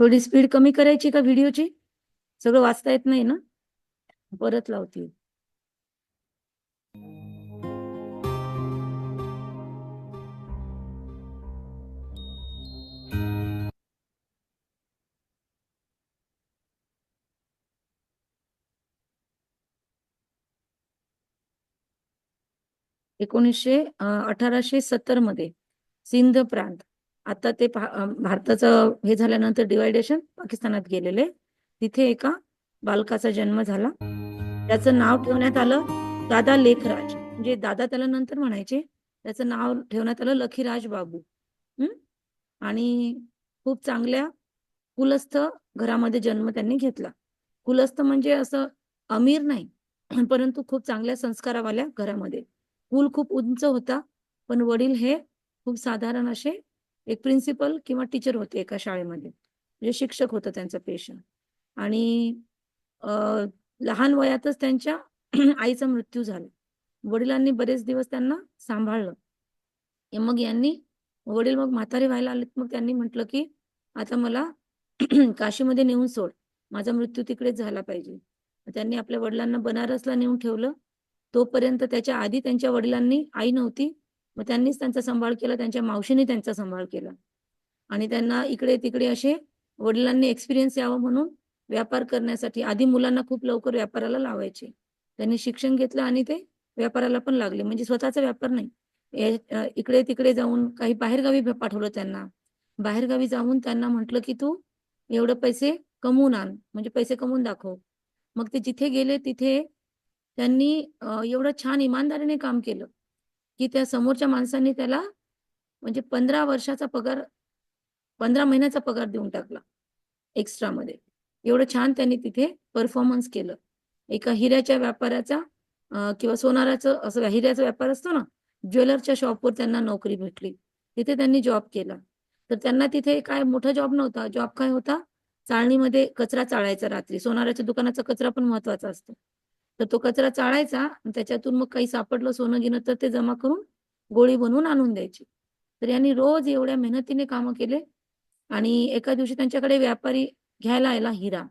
थोडी स्पीड कमी करायची का व्हिडिओची? सगळं वाचता येत नाही ना? परत लावते. एकोणीसशे 1870 मध्ये सिंध प्रांत, आता ते भारताचं हे झाल्यानंतर डिवायडेशन पाकिस्तानात गेलेले, तिथे एका बालकाचा जन्म झाला. त्याचं नाव ठेवण्यात आलं दादा लेखराज, म्हणजे दादा त्याला नंतर म्हणायचे. त्याचं नाव ठेवण्यात आलं लखीराज बाबू. हं? आणि खूप चांगल्या कुलस्थ घरामध्ये जन्म त्यांनी घेतला. कुलस्थ म्हणजे असं अमीर नाही, परंतु खूप चांगल्या संस्कारावाल्या घरामध्ये. कुल खूप उंच होता, पण वडील हे खूप साधारण असे एक प्रिन्सिपल किंवा टीचर होते एका शाळेमध्ये. म्हणजे शिक्षक होतं त्यांचा पेशा. आणि अ, लहान वयातच त्यांच्या आईचा मृत्यू झाला. वडिलांनी बरेच दिवस त्यांना सांभाळलं. मग वडील मग म्हातारे व्हायला आलेत, मग त्यांनी म्हटलं, की आता मला काशीमध्ये नेऊन सोड. माझा मृत्यू तिकडेच झाला पाहिजे. मग त्यांनी आपल्या वडिलांना बनारसला नेऊन ठेवलं. तोपर्यंत त्याच्या आधी त्यांच्या वडिलांनी, आई नव्हती. मग त्यांनीच त्यांचा सांभाळ केला. त्यांच्या मावशीने त्यांचा सांभाळ केला. आणि त्यांना इकडे-तिकडे असे वडिलांनी एक्सपिरियन्स यावं म्हणून व्यापार करण्यासाठी आधी मुलांना खूप लवकर व्यापाराला लावायचे. त्यांनी शिक्षण घेतलं आणि ते व्यापाराला पण लागले. म्हणजे स्वतःचा व्यापार नाही. इकडे-तिकडे जाऊन काही बाहेरगावी पाठवलं त्यांना. बाहेरगावी जाऊन त्यांना म्हटलं, की "तू एवढे पैसे कमवून आण, म्हणजे पैसे कमवून दाखव." मग ते जिथे गेले तिथे त्यांनी एवढं छान इमानदारीने काम केलं, की त्या समोरच्या माणसांनी त्याला म्हणजे 15 वर्षाचा पगार, 15 महिन्याचा पगार देऊन टाकला एक्स्ट्रामध्ये. एवढं छान त्यांनी तिथे परफॉर्मन्स केलं. एका हिऱ्याच्या व्यापाऱ्याचा किंवा सोनाराचं असं हिऱ्याचा व्यापार असतो ना, ज्वेलरच्या शॉपवर त्यांना नोकरी भेटली. तिथे त्यांनी जॉब केला. तर त्यांना तिथे काय मोठा जॉब नव्हता. जॉब काय होता? चाळणीमध्ये कचरा चाळायचा रात्री. सोनाराच्या दुकानाचा कचरा पण महत्वाचा असतो. तर तो कचरा चाळायचा आणि त्याच्यातून मग काही सापडलं सोनं-गिनं तर ते जमा करून गोळी बनवून आणून द्यायची. तर यांनी रोज एवढ्या मेहनतीने कामं केले आणि एका दिवशी त्यांच्याकडे व्यापारी घ्यायला आला हिरा.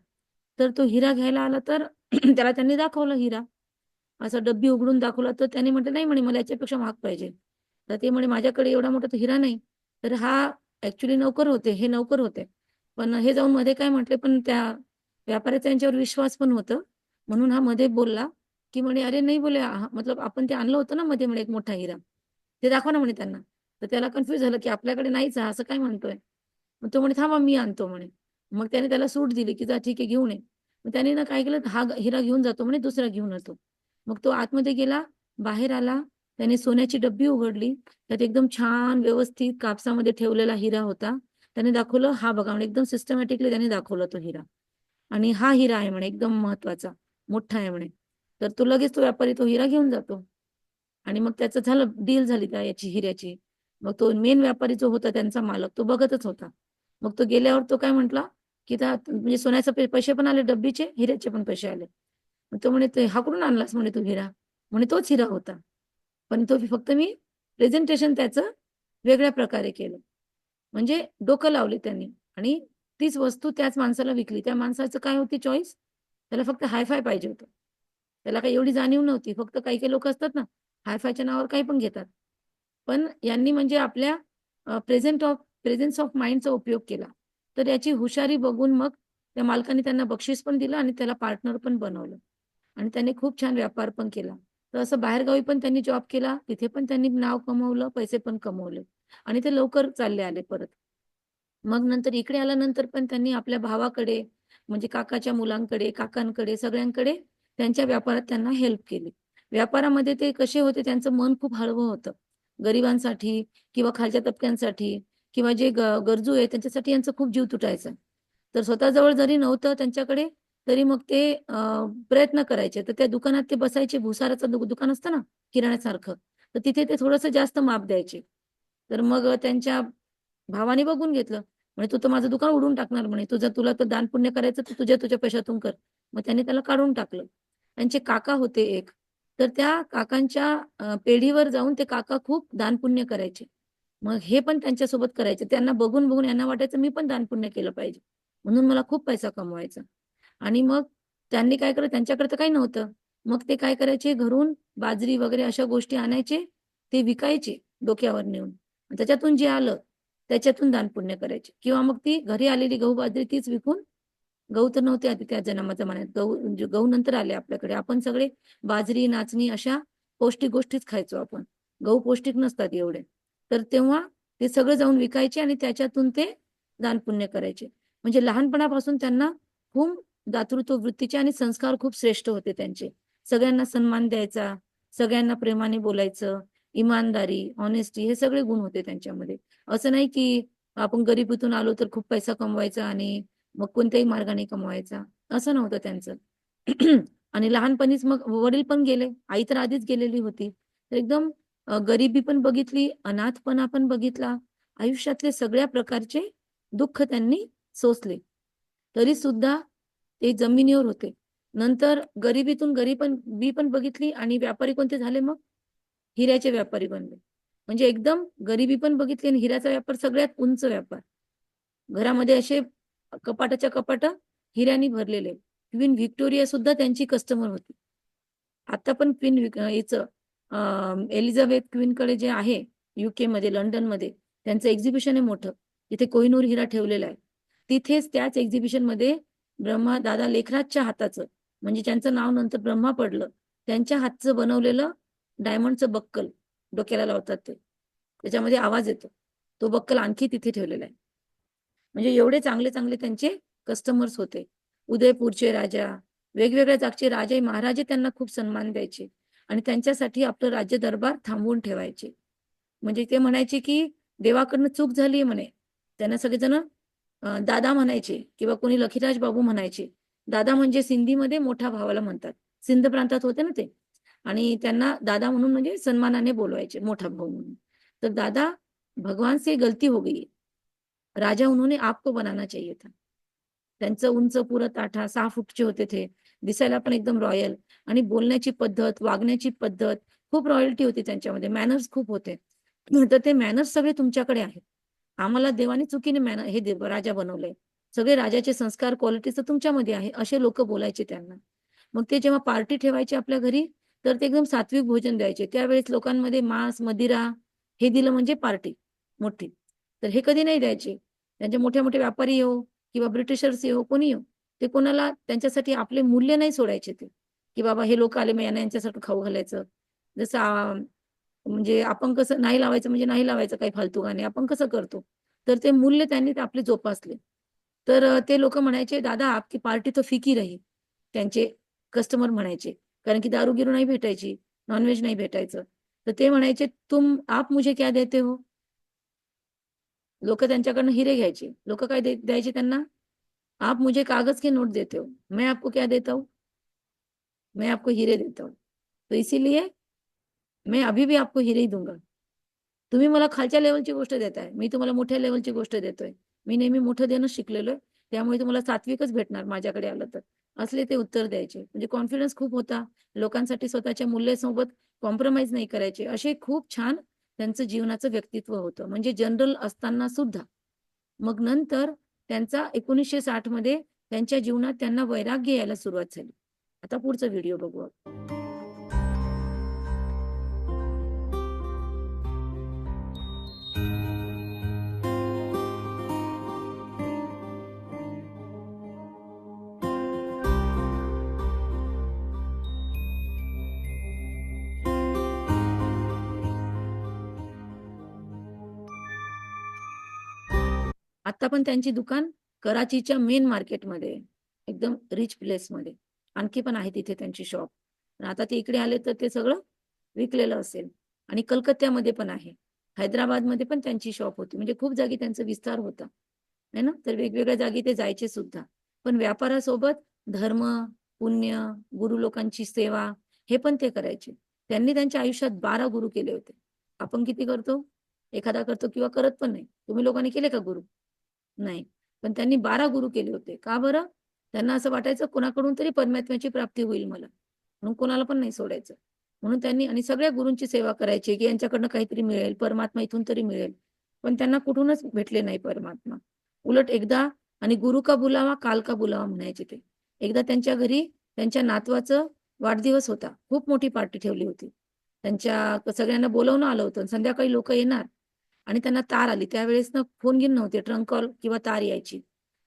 तर तो हिरा घ्यायला आला तर त्याला त्यांनी दाखवला हिरा. असं डब्बी उघडून दाखवला तर त्याने म्हटलं, "नाही," म्हणे, "मला याच्यापेक्षा महाग पाहिजे." तर ते म्हणे, "माझ्याकडे एवढा मोठा तर हिरा नाही." तर हा ॲक्चुअली नोकर होते, हे नोकर होते. पण हे जाऊन मध्ये काय म्हटले, पण त्या व्यापाऱ्याचा यांच्यावर विश्वास पण होतं. म्हणून हा मध्ये बोलला, की म्हणे, "अरे नाही," बोले, मतलब आपण ते आणलं होतं ना मध्ये म्हणे एक मोठा हिरा. ते दाखवा ना," म्हणे त्यांना. तर त्याला कन्फ्यूज झालं, की आपल्याकडे नाहीच आहे, असं काय म्हणतोय? मग तो म्हणे, "थांबा मी आणतो," म्हणे. मग त्याने त्याला सूट दिली, की "जा ठीक आहे घेऊन ये." मग त्याने ना काय केलं, हा हिरा घेऊन जातो म्हणे, दुसरा घेऊन येतो. मग तो आतमध्ये गेला, बाहेर आला. त्याने सोन्याची डब्बी उघडली. त्यात एकदम छान व्यवस्थित कापसामध्ये ठेवलेला हिरा होता. त्याने दाखवलं, "हा बघा," म्हणे, एकदम सिस्टमॅटिकली त्याने दाखवला तो हिरा. आणि हा हिरा आहे म्हणे एकदम महत्वाचा, मोठा आहे म्हणे. तर तो लगेच तो व्यापारी तो हिरा घेऊन जातो. आणि मग त्याचं झालं डील झाली त्या याची हिऱ्याची. मग तो मेन व्यापारी जो होता त्यांचा मालक तो बघतच होता. मग तो गेल्यावर तो काय म्हटला, की म्हणजे सोन्याचे पैसे पण आले डब्बीचे, हिऱ्याचे पण पैसे आले. मग तो म्हणे, "ते हा कुठून आणलास?" म्हणे, "तू हिरा?" म्हणे, "तोच हिरा होता. पण तो फक्त मी प्रेझेंटेशन त्याचं वेगळ्या प्रकारे केलं." म्हणजे डोकं लावले त्यांनी आणि तीच वस्तू त्याच माणसाला विकली. त्या माणसाचं काय होती चॉईस? त्याला फक्त हाय-फाय पाहिजे होतं. त्याला काही एवढी जाणीव नव्हती. फक्त काही-काही लोकं असतात ना, हाय-फायच्या नावावर काही पण घेतात. पण यांनी म्हणजे आपल्या प्रेझन्स ऑफ माइंडचा उपयोग केला. तर याची हुशारी बघून मग त्या मालकाने त्यांना बक्षीस पण दिलं आणि त्याला पार्टनर पण बनवलं. आणि त्याने खूप छान व्यापार पण केला. तर असं बाहेरगावी पण त्यांनी जॉब केला. तिथे पण त्यांनी नाव कमवलं, पैसे पण कमवले आणि ते लवकर चालले आले परत. मग नंतर इकडे आल्यानंतर पण त्यांनी आपल्या भावाकडे, म्हणजे काकाच्या मुलांकडे, काकांकडे, सगळ्यांकडे त्यांच्या व्यापारात त्यांना हेल्प केली. व्यापारामध्ये ते कसे होते, त्यांचं मन खूप हळवं होतं. गरिबांसाठी किंवा खालच्या तबक्यांसाठी किंवा जे गरजू आहेत त्यांच्यासाठी यांचा खूप जीव तुटायचा. तर स्वतःजवळ जरी नव्हतं त्यांच्याकडे, तरी मग ते प्रयत्न करायचे. तर त्या दुकानात ते बसायचे. भुसाराचं दुकान असतं ना किराण्यासारखं, तर तिथे ते थोडंसं जास्त माप द्यायचे. तर मग त्यांच्या भावाने बघून घेतलं. म्हणे, "तू तर माझं दुकान उडवून टाकणार," म्हणे. तुला तर दान-पुण्य करायचं तर तुझ्या पैशातून कर." मग त्याने त्याला काढून टाकलं. त्यांचे काका होते एक. तर त्या काकांच्या पिढीवर जाऊन ते काका खूप दान-पुण्य करायचे. मग हे पण त्यांच्यासोबत करायचे. त्यांना बघून-बघून यांना वाटायचं मी पण दान-पुण्य केलं पाहिजे. म्हणून मला खूप पैसा कमवायचा. आणि मग त्यांनी काय केलं, त्यांच्याकडे तर काही नव्हतं. मग ते काय करायचे, घरून बाजरी वगैरे अशा गोष्टी आणायचे, ते विकायचे डोक्यावर नेऊन. त्याच्यातून जे आलं त्याच्यातून दानपुण्य करायचे किंवा मग ती घरी आलेली गहू बाजरी तीच विकून, गहू तर नव्हते आधी त्या जमान्यात, गहू म्हणजे गहू नंतर आले आपल्याकडे. आपण सगळे बाजरी, नाचणी अशा पौष्टिक गोष्टीच खायचो आपण. गहू पौष्टिक नसतात एवढे. तर तेव्हा ते सगळं जाऊन विकायचे आणि त्याच्यातून ते दानपुण्य करायचे. म्हणजे लहानपणापासून त्यांना खूप दातृत्व वृत्तीचे आणि संस्कार खूप श्रेष्ठ होते त्यांचे. सगळ्यांना सन्मान द्यायचा, सगळ्यांना प्रेमाने बोलायचं, इमानदारी, ऑनेस्टी हे सगळे गुण होते त्यांच्यामध्ये. असं नाही की आपण गरिबीतून आलो तर खूप पैसा कमवायचा आणि मग कोणत्याही मार्गाने कमवायचा, असं नव्हतं त्यांचं. आणि लहानपणीच मग वडील पण गेले, आई तर आधीच गेलेली होती. तर एकदम गरिबी पण बघितली, अनाथपणा पण बघितला. आयुष्यातले सगळ्या प्रकारचे दुःख त्यांनी सोसले. तरी सुद्धा ते जमिनीवर होते. नंतर गरिबीतून गरिबी पण बघितली आणि व्यापारी कोणते झाले मग? हिऱ्याचे व्यापारी बनले. म्हणजे एकदम गरिबी पण बघितली आणि हिऱ्याचा व्यापार सगळ्यात उंच व्यापार. घरामध्ये असे कपाटाच्या कपाटं हिऱ्यानी भरलेले. क्वीन व्हिक्टोरिया सुद्धा त्यांची कस्टमर होती. आता पण हिचं एलिझाबेथ क्वीनकडे जे आहे यूकेमध्ये, लंडनमध्ये त्यांचं एक्झिबिशन आहे मोठं. तिथे कोहिनूर हिरा ठेवलेला आहे. तिथेच त्याच एक्झिबिशनमध्ये दादा लेखराजच्या हाताचं, म्हणजे ज्यांचं नाव नंतर ब्रह्मा पडलं, त्यांच्या हातचं बनवलेलं डायमंडचं बक्कल डोक्याला लावतात ते. त्याच्यामध्ये आवाज येतो. तो बक्कल आणखी तिथे ठेवलेला आहे. म्हणजे एवढे चांगले-चांगले त्यांचे कस्टमर्स होते. उदयपूरचे राजा, वेगवेगळ्या जागचे राजे, महाराजे त्यांना खूप सन्मान द्यायचे आणि त्यांच्यासाठी आपलं राज्य दरबार थांबवून ठेवायचे. म्हणजे ते म्हणायचे, की देवाकडनं चूक झाली म्हणे. त्यांना सगळेजण दादा म्हणायचे किंवा कोणी लखीराज बाबू म्हणायचे. दादा म्हणजे सिंधीमध्ये मोठ्या भावाला म्हणतात. सिंध प्रांतात होते ना ते आणि त्यांना दादा म्हणून म्हणजे सन्मानाने बोलवायचे, मोठा भाऊ म्हणून. तर दादा, भगवान से गलती हो गई. राजा उन्होंने आपको बनाना चाहिए था. त्यांचं उंच पुरं ताठा 6 फूटचे होते ते. दिसायला पण एकदम रॉयल आणि बोलण्याची पद्धत, वागण्याची पद्धत खूप रॉयल्टी होती त्यांच्यामध्ये. मॅनर्स खूप होते. तर ते मॅनर्स सगळे तुमच्याकडे आहेत. आम्हाला देवाने चुकीने राजा बनवलंय. सगळे राजाचे संस्कार, क्वालिटीज तर तुमच्यामध्ये आहे, असे लोकं बोलायचे त्यांना. मग ते जेव्हा पार्टी ठेवायचे आपल्या घरी, तर ते एकदम सात्विक भोजन द्यायचे. त्यावेळेस लोकांमध्ये मांस, मदिरा हे दिलं म्हणजे पार्टी मोठी. तर हे कधी नाही द्यायचे. त्यांचे मोठे-मोठे व्यापारी येवो किंवा ब्रिटिशर्स येवो, कोणी येवो, ते कोणाला त्यांच्यासाठी आपले मूल्य नाही सोडायचे ते, की बाबा हे लोकं आले, मग यांना यांच्यासाठी खाऊ घालायचं. जसं म्हणजे आपण कसं नाही लावायचं म्हणजे नाही लावायचं काही फालतू गाणे, आपण कसं करतो. तर ते मूल्य त्यांनी ते आपले जोपासले. तर ते लोकं म्हणायचे, "दादा आपकी पार्टी तो फीकी रही." त्यांचे कस्टमर म्हणायचे. कारण की दारू-बिरू नाही भेटायची, नॉन नाही भेटायचं. तर ते म्हणायचे, "तुम आप मुझे क्या देते हो?" लोकं त्यांच्याकडनं हिरे घ्यायचे. लोकं काय द्यायचे त्यांना? "आप मुझे कागज के नोट देते हो, मैं आपको क्या देता हूँ? मैं आपको हीरे देता हूँ. तो इसीलिए मैं अभी भी आपको हीरे ही दूंगा." तुम्ही मला खालच्या लेव्हलची गोष्ट देताय. मी तुम्हाला मोठ्या लेव्हलची गोष्ट देतोय. मी नेहमी मोठं देणं शिकलेलो आहे. त्यामुळे तुम्हाला सात्विकच भेटणार माझ्याकडे आलं तर. असले ते उत्तर द्यायचे. म्हणजे कॉन्फिडन्स खूप होता. लोकांसाठी स्वतःच्या मूल्यासोबत कॉम्प्रोमाईज नाही करायचे. असे खूप छान त्यांचं जीवनाचं व्यक्तित्व होतं. म्हणजे जनरल असताना सुद्धा. मग नंतर त्यांचा 1960 मध्ये त्यांच्या जीवनात त्यांना वैराग्य यायला सुरुवात झाली. आता पुढचा व्हिडिओ बघू आपण. आता पण त्यांची दुकान कराचीच्या मेन मार्केटमध्ये आहे. एकदम रिच प्लेसमध्ये. आणखी पण आहे तिथे त्यांची शॉप. पण आता ते इकडे आले तर ते सगळं विकलेलं असेल आणि कलकत्त्यामध्ये पण आहे. हैदराबादमध्ये पण त्यांची शॉप होती. म्हणजे खूप जागी त्यांचा विस्तार होता. आहे ना? तर वेगवेगळ्या जागी ते जायचे सुद्धा. पण व्यापारासोबत धर्म, पुण्य, गुरु लोकांची सेवा हे पण ते करायचे. त्यांनी त्यांच्या आयुष्यात 12 गुरु केले होते. आपण किती करतो? एखादा करतो किंवा करत पण नाही. तुम्ही लोकांनी केले का गुरु? नाही. पण त्यांनी 12 गुरु केले होते. का बरं? त्यांना असं वाटायचं कोणाकडून तरी परमात्म्याची प्राप्ती होईल मला. म्हणून कोणाला पण नाही सोडायचं. म्हणून त्यांनी आणि सगळ्या गुरूंची सेवा करायची, की यांच्याकडनं काहीतरी मिळेल, परमात्मा इथून तरी मिळेल. पण त्यांना कुठूनच भेटले नाही परमात्मा. उलट एकदा आणि गुरु का बुलावा काल का बुलावा म्हणायचे ते. एकदा त्यांच्या घरी त्यांच्या नातवाचं वाढदिवस होता. खूप मोठी पार्टी ठेवली होती. त्यांच्या सगळ्यांना बोलावणं आलं होतं. संध्याकाळी लोक येणार आणि त्यांना तार आली. त्यावेळेस ना फोन घेऊन नव्हते, ट्रंक कॉल किंवा तार यायची.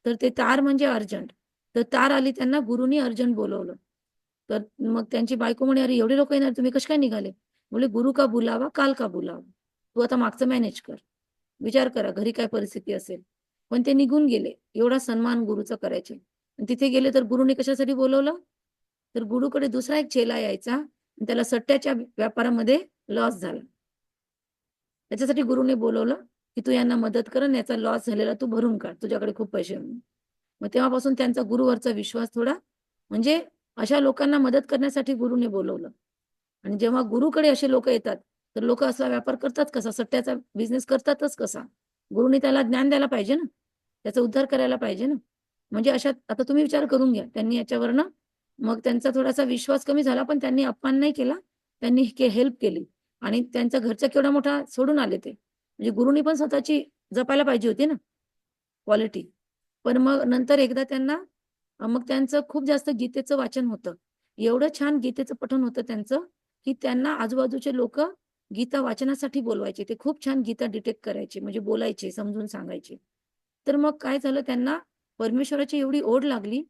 तर ते तार म्हणजे अर्जंट. तर तार आली त्यांना, गुरुनी अर्जंट बोलवलं. तर मग त्यांची बायको म्हणे, "अरे एवढे लोकं येणार, तुम्ही कसे काय निघाले?" बोलले, "गुरु का बुलावा, काल का बुलावा. तू आता मागचं मॅनेज कर. विचार करा घरी काय परिस्थिती असेल." पण ते निघून गेले. एवढा सन्मान गुरुचा करायचे. आणि तिथे गेले तर गुरुने कशासाठी बोलवलं? तर गुरुकडे दुसरा एक चेला यायचा आणि त्याला सट्ट्याच्या व्यापारामध्ये लॉस झाला. त्याच्यासाठी गुरुने बोलवलं, की "तू यांना मदत कर आणि याचा लॉस झालेला तू भरून काढ. तुझ्याकडे खूप पैसे आहे म्हणून." मग तेव्हापासून त्यांचा गुरुवरचा विश्वास थोडा म्हणजे अशा लोकांना मदत करण्यासाठी गुरुने बोलवलं. आणि जेव्हा गुरुकडे असे लोकं येतात, तर लोकं असा व्यापार करतात कसा? सट्ट्याचा बिझनेस करतातच कसा? गुरुने त्याला ज्ञान द्यायला पाहिजे ना, त्याचा उद्धार करायला पाहिजे ना. म्हणजे अशा आता तुम्ही विचार करून घ्या. त्यांनी याच्यावरनं मग त्यांचा थोडासा विश्वास कमी झाला, पण त्यांनी अपमान नाही केला. त्यांनी हेल्प केली आणि त्यांचा घरचा केवढा मोठा सोडून आले ते. म्हणजे गुरुनी पण स्वतःची जपायला पाहिजे होती ना क्वालिटी. पण मग नंतर एकदा त्यांना मग त्यांचं खूप जास्त गीतेचं वाचन होतं. एवढं छान गीतेचं पठण होतं त्यांचं, की त्यांना आजूबाजूचे लोकं गीता वाचनासाठी बोलवायचे. ते खूप छान गीता डिटेक्ट करायचे, म्हणजे बोलायचे, समजून सांगायचे. तर मग काय झालं त्यांना परमेश्वराची एवढी ओढ लागली,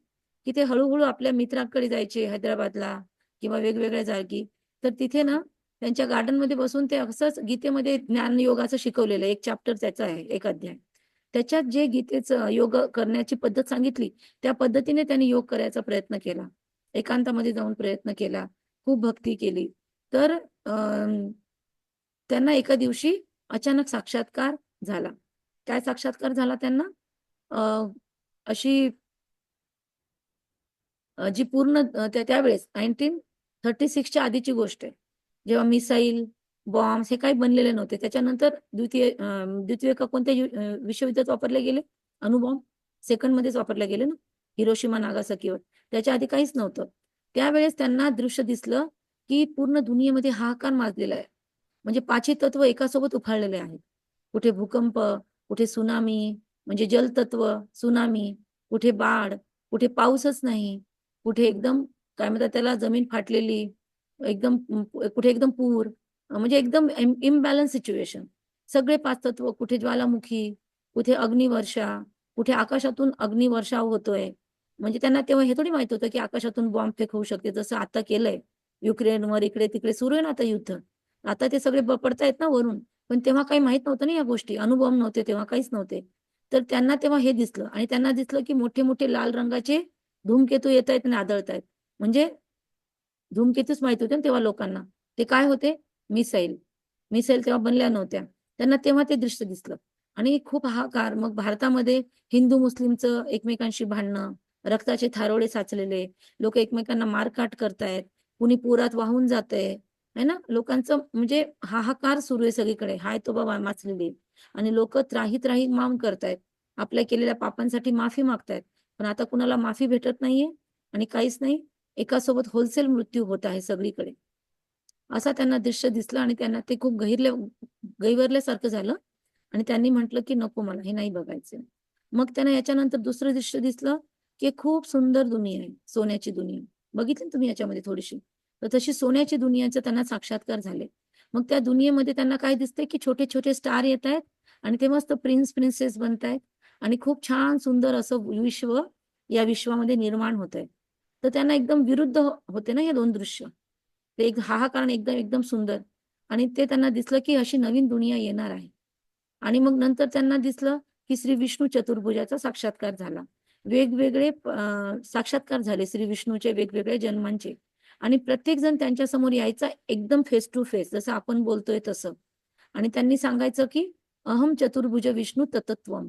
की ते हळू आपल्या मित्रांकडे जायचे हैदराबादला किंवा वेगवेगळ्या जागी. तर तिथे ना त्यांच्या गार्डनमध्ये बसून ते असंच गीतेमध्ये ज्ञानयोगाचं शिकवलेलं आहे. एक चॅप्टर त्याचा आहे, एक अध्याय. त्याच्यात जे गीतेचं योग करण्याची पद्धत सांगितली, त्या पद्धतीने त्यांनी योग करायचा प्रयत्न केला. एकांतामध्ये जाऊन प्रयत्न केला. खूप भक्ती केली. तर त्यांना एका दिवशी अचानक साक्षात्कार झाला. काय साक्षात्कार झाला त्यांना? अ, अशी जी पूर्ण त्यावेळेस 1936 च्या आधीची गोष्ट आहे. जेव्हा मिसाईल, बॉम्ब्स हे काही बनलेले नव्हते. त्याच्यानंतर द्वितीय का कोणत्या विश्वयुद्धात वापरले गेले? अणुबॉम्ब सेकंडमध्येच वापरले गेले ना, हिरोशिमा, नागासाकीवर. त्याच्या आधी काहीच नव्हतं. त्यावेळेस त्यांना दृश्य दिसलं, की पूर्ण दुनियेमध्ये हाहाकार माजलेला आहे. म्हणजे 5ही तत्व एकासोबत उफाळलेले आहेत. कुठे भूकंप, कुठे त्सुनामी म्हणजे जलतत्व, त्सुनामी, कुठे बाढ, कुठे पाऊसच नाही. कुठे एकदम काय म्हणतात त्याला जमीन फाटलेली, एकदम कुठे एकदम पूर, म्हणजे एकदम इम्बॅलन्स सिच्युएशन. सगळे 5 तत्व कुठे ज्वालामुखी, कुठे अग्निवर्षा, कुठे आकाशातून अग्निवर्षाव होतोय. म्हणजे त्यांना तेव्हा हे थोडी माहीत होतं, की आकाशातून बॉम्ब होऊ शकते. जसं आता केलंय. युक्रेनवर इकडे-तिकडे सुरू आहे ना आता युद्ध. आता ते सगळे पडतायत ना वरून. पण तेव्हा काही माहीत नव्हतं ना या गोष्टी. अणुबॉम्ब नव्हते तेव्हा, काहीच नव्हते. तर त्यांना तेव्हा हे दिसलं आणि त्यांना दिसलं, की मोठे-मोठे लाल रंगाचे धूमकेतू येतायत आणि आदळतायत. म्हणजे धूमकेतूच माहीत होते ना तेव्हा लोकांना. ते काय होते? मिसाईल. मिसाईल तेव्हा बनल्या नव्हत्या. त्यांना तेव्हा ते दृश्य दिसलं आणि खूप हाहाकार. मग भारतामध्ये हिंदू-मुस्लिमचं एकमेकांशी भांडणं, रक्ताचे थारोळे साचलेले, लोकं एकमेकांना मारकाट करतायत, कुणी पुरात वाहून जातंय, आहे ना? लोकांचं म्हणजे हाहाकार सुरू आहे सगळीकडे. हाय तोबा माचलेली आणि लोकं त्राही-त्राही माम करतायत. आपल्या केलेल्या पापांसाठी माफी मागतायत. पण आता कुणाला माफी भेटत नाहीये आणि काहीच नाही. एकासोबत होलसेल मृत्यू होत आहे सगळीकडे. असा त्यांना दृश्य दिसलं आणि त्यांना ते खूप गहिवरल्यासारखं झालं आणि त्यांनी म्हटलं, की "नको मला हे नाही बघायचंय." मग त्यांना याच्यानंतर दुसरं दृश्य दिसलं, की खूप सुंदर दुनिया आहे, सोन्याची दुनिया. बघितली ना तुम्ही याच्यामध्ये थोडीशी? तर तशी सोन्याची दुनियाचे त्यांना साक्षात्कार झाले. मग त्या दुनियेमध्ये त्यांना काय दिसतंय, की छोटे-छोटे स्टार येतायत आणि ते मस्त प्रिन्स, प्रिन्सेस बनतायत आणि खूप छान सुंदर असं विश्व या विश्वामध्ये निर्माण होतंय. तर त्यांना एकदम विरुद्ध होते ना हे 2 दृश्य. ते एक हाहाकार आणि एकदम एकदम सुंदर आणि ते त्यांना दिसलं, की अशी नवीन दुनिया येणार आहे. आणि मग नंतर त्यांना दिसलं, की श्री विष्णू चतुर्भुजाचा साक्षात्कार झाला. वेगवेगळे साक्षात्कार झाले श्री विष्णूचे वेगवेगळ्या जन्मांचे आणि प्रत्येक जण त्यांच्यासमोर यायचा एकदम फेस टू फेस जसं आपण बोलतोय तसं. आणि त्यांनी सांगायचं, की "अहं चतुर्भुज विष्णू ततत्वम."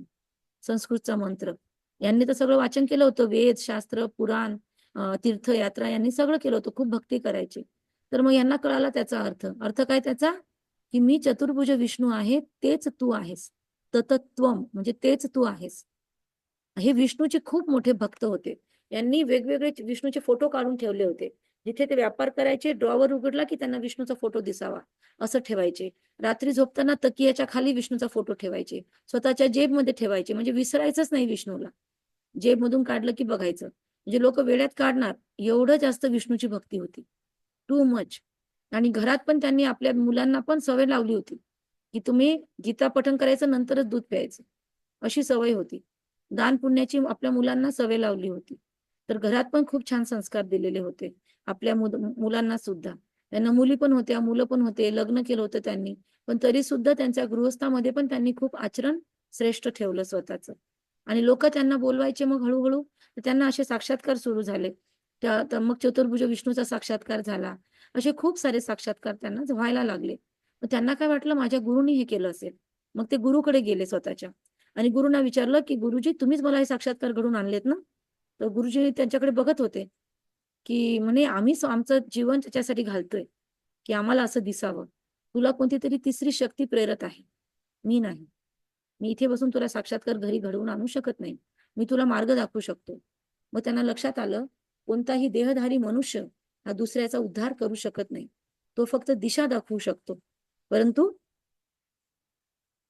संस्कृतचा मंत्र. यांनी तर सगळं वाचन केलं होतं. वेद, शास्त्र, पुराण, तीर्थयात्रा यांनी सगळं केलं होतं. खूप भक्ती करायची. तर मग यांना कळाला त्याचा अर्थ. अर्थ काय त्याचा? की मी चतुर्भुज विष्णू आहे, तेच तू आहेस. ततत्वम म्हणजे तेच तू आहेस. हे विष्णूचे खूप मोठे भक्त होते. यांनी वेगवेगळे विष्णूचे फोटो काढून ठेवले होते. जिथे ते व्यापार करायचे, ड्रॉवर उघडला की त्यांना विष्णूचा फोटो दिसावा, असं ठेवायचे. रात्री झोपताना तकियाच्या खाली विष्णूचा फोटो ठेवायचे. स्वतःच्या जेबमध्ये ठेवायचे, म्हणजे विसरायचंच नाही विष्णूला. जे मधून काढलं की बघायचं. म्हणजे लोक वेड्यात काढणार एवढं जास्त विष्णूची भक्ती होती. Too much. आणि घरात पण त्यांनी आपल्या मुलांना पण सवय लावली होती, की तुम्ही गीता पठण करायचं नंतरच दूध प्यायचं. अशी सवय होती. दान पुण्याची आपल्या मुलांना सवय लावली होती. तर घरात पण खूप छान संस्कार दिलेले होते. आपल्या मुलांना सुद्धा. त्यांना मुली पण होत्या, मुलं पण होते, लग्न केलं होतं त्यांनी. पण तरी सुद्धा त्यांच्या गृहस्थामध्ये पण त्यांनी खूप आचरण श्रेष्ठ ठेवलं स्वतःचं. आणि लोकं त्यांना बोलवायचे मग हळू-हळू त्यांना असे साक्षात्कार सुरू झाले. तर मग चतुर्भुज विष्णूचा साक्षात्कार झाला. असे खूप सारे साक्षात्कार त्यांना व्हायला लागले. मग त्यांना काय वाटलं माझ्या गुरूनी हे केलं असेल. मग ते गुरुकडे गेले स्वतःच्या आणि गुरूंना विचारलं, की "गुरुजी तुम्हीच मला हे साक्षात्कार घडवून आणलेत ना?" तर गुरुजी त्यांच्याकडे बघत होते, की म्हणे, "आम्ही आमचं जीवन त्याच्यासाठी घालतोय, की आम्हाला असं दिसावं. तुला कोणतीतरी तिसरी शक्ती प्रेरत आहे. मी नाही. मी इथे बसून तुला साक्षात्कार घरी घडवून आणू शकत नाही. मी तुला मार्ग दाखवू शकतो." मग त्यांना लक्षात आलं, कोणताही देहधारी मनुष्य हा दुसऱ्याचा उद्धार करू शकत नाही. तो फक्त दिशा दाखवू शकतो. परंतु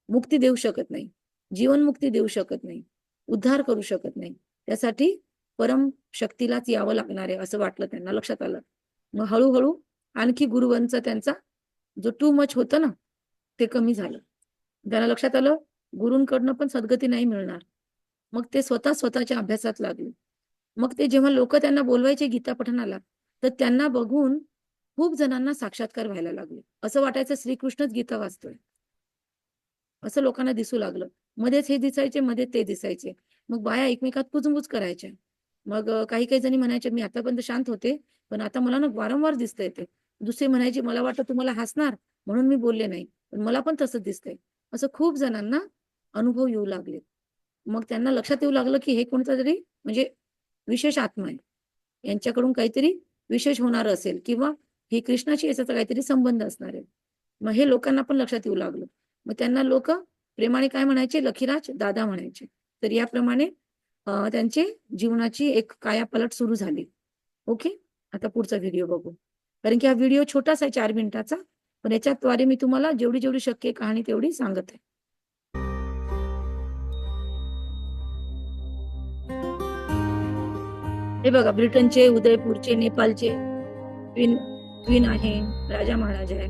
मुक्ती देऊ शकत नाही. जीवनमुक्ती देऊ शकत नाही. उद्धार करू शकत नाही. त्यासाठी परम शक्तीलाच यावं लागणार आहे असं वाटलं त्यांना, लक्षात आलं. मग हळू-हळू आणखी गुरुवंच त्यांचा जो टू मच होतं ना, ते कमी झालं. त्यांना लक्षात आलं, गुरूंकडनं पण सद्गती नाही मिळणार. मग ते स्वतः स्वतःच्या अभ्यासात लागले. मग ते जेव्हा लोकं त्यांना बोलवायचे गीता पठणाला, तर त्यांना बघून खूप जणांना साक्षात्कार व्हायला लागले. असं वाटायचं श्रीकृष्णच गीता वाचतोय. असं लोकांना दिसू लागलं. मध्येच हे दिसायचे, मध्येच ते दिसायचे. मग बाया एकमेकात कुजबुज करायच्या. मग काही-काही जणी म्हणायच्या, "मी आतापर्यंत शांत होते, पण आता मला ना वारंवार दिसतंय ते." दुसरी म्हणायची, "मला वाटलं तू मला हसणार म्हणून मी बोलले नाही. पण मला पण तसंच दिसतंय." असं खूप जणांना अनुभव येऊ लागले. मग त्यांना लक्षात येऊ लागलं, की हे कोणतातरी म्हणजे विशेष आत्मा आहे. यांच्याकडून काहीतरी विशेष होणार असेल किंवा हे कृष्णाशी याचा काहीतरी संबंध असणार आहे. मग हे लोकांना पण लक्षात येऊ लागलं. मग त्यांना लोकं प्रेमाने काय म्हणायचे? लखीराज दादा म्हणायचे. तर याप्रमाणे त्यांची जीवनाची एक कायापालट सुरू झाली. ओके. आता पुढचा व्हिडिओ बघू. कारण की हा व्हिडिओ छोटासा आहे 4 मिनिटाचा. पण याच्याद्वारे मी तुम्हाला जेवढी शक्य आहे कहाणी तेवढी सांगत आहे. हे बघा ब्रिटनचे, उदयपूरचे, नेपाळचे क्वीन क्वीन आहे, राजा महाराजा आहे.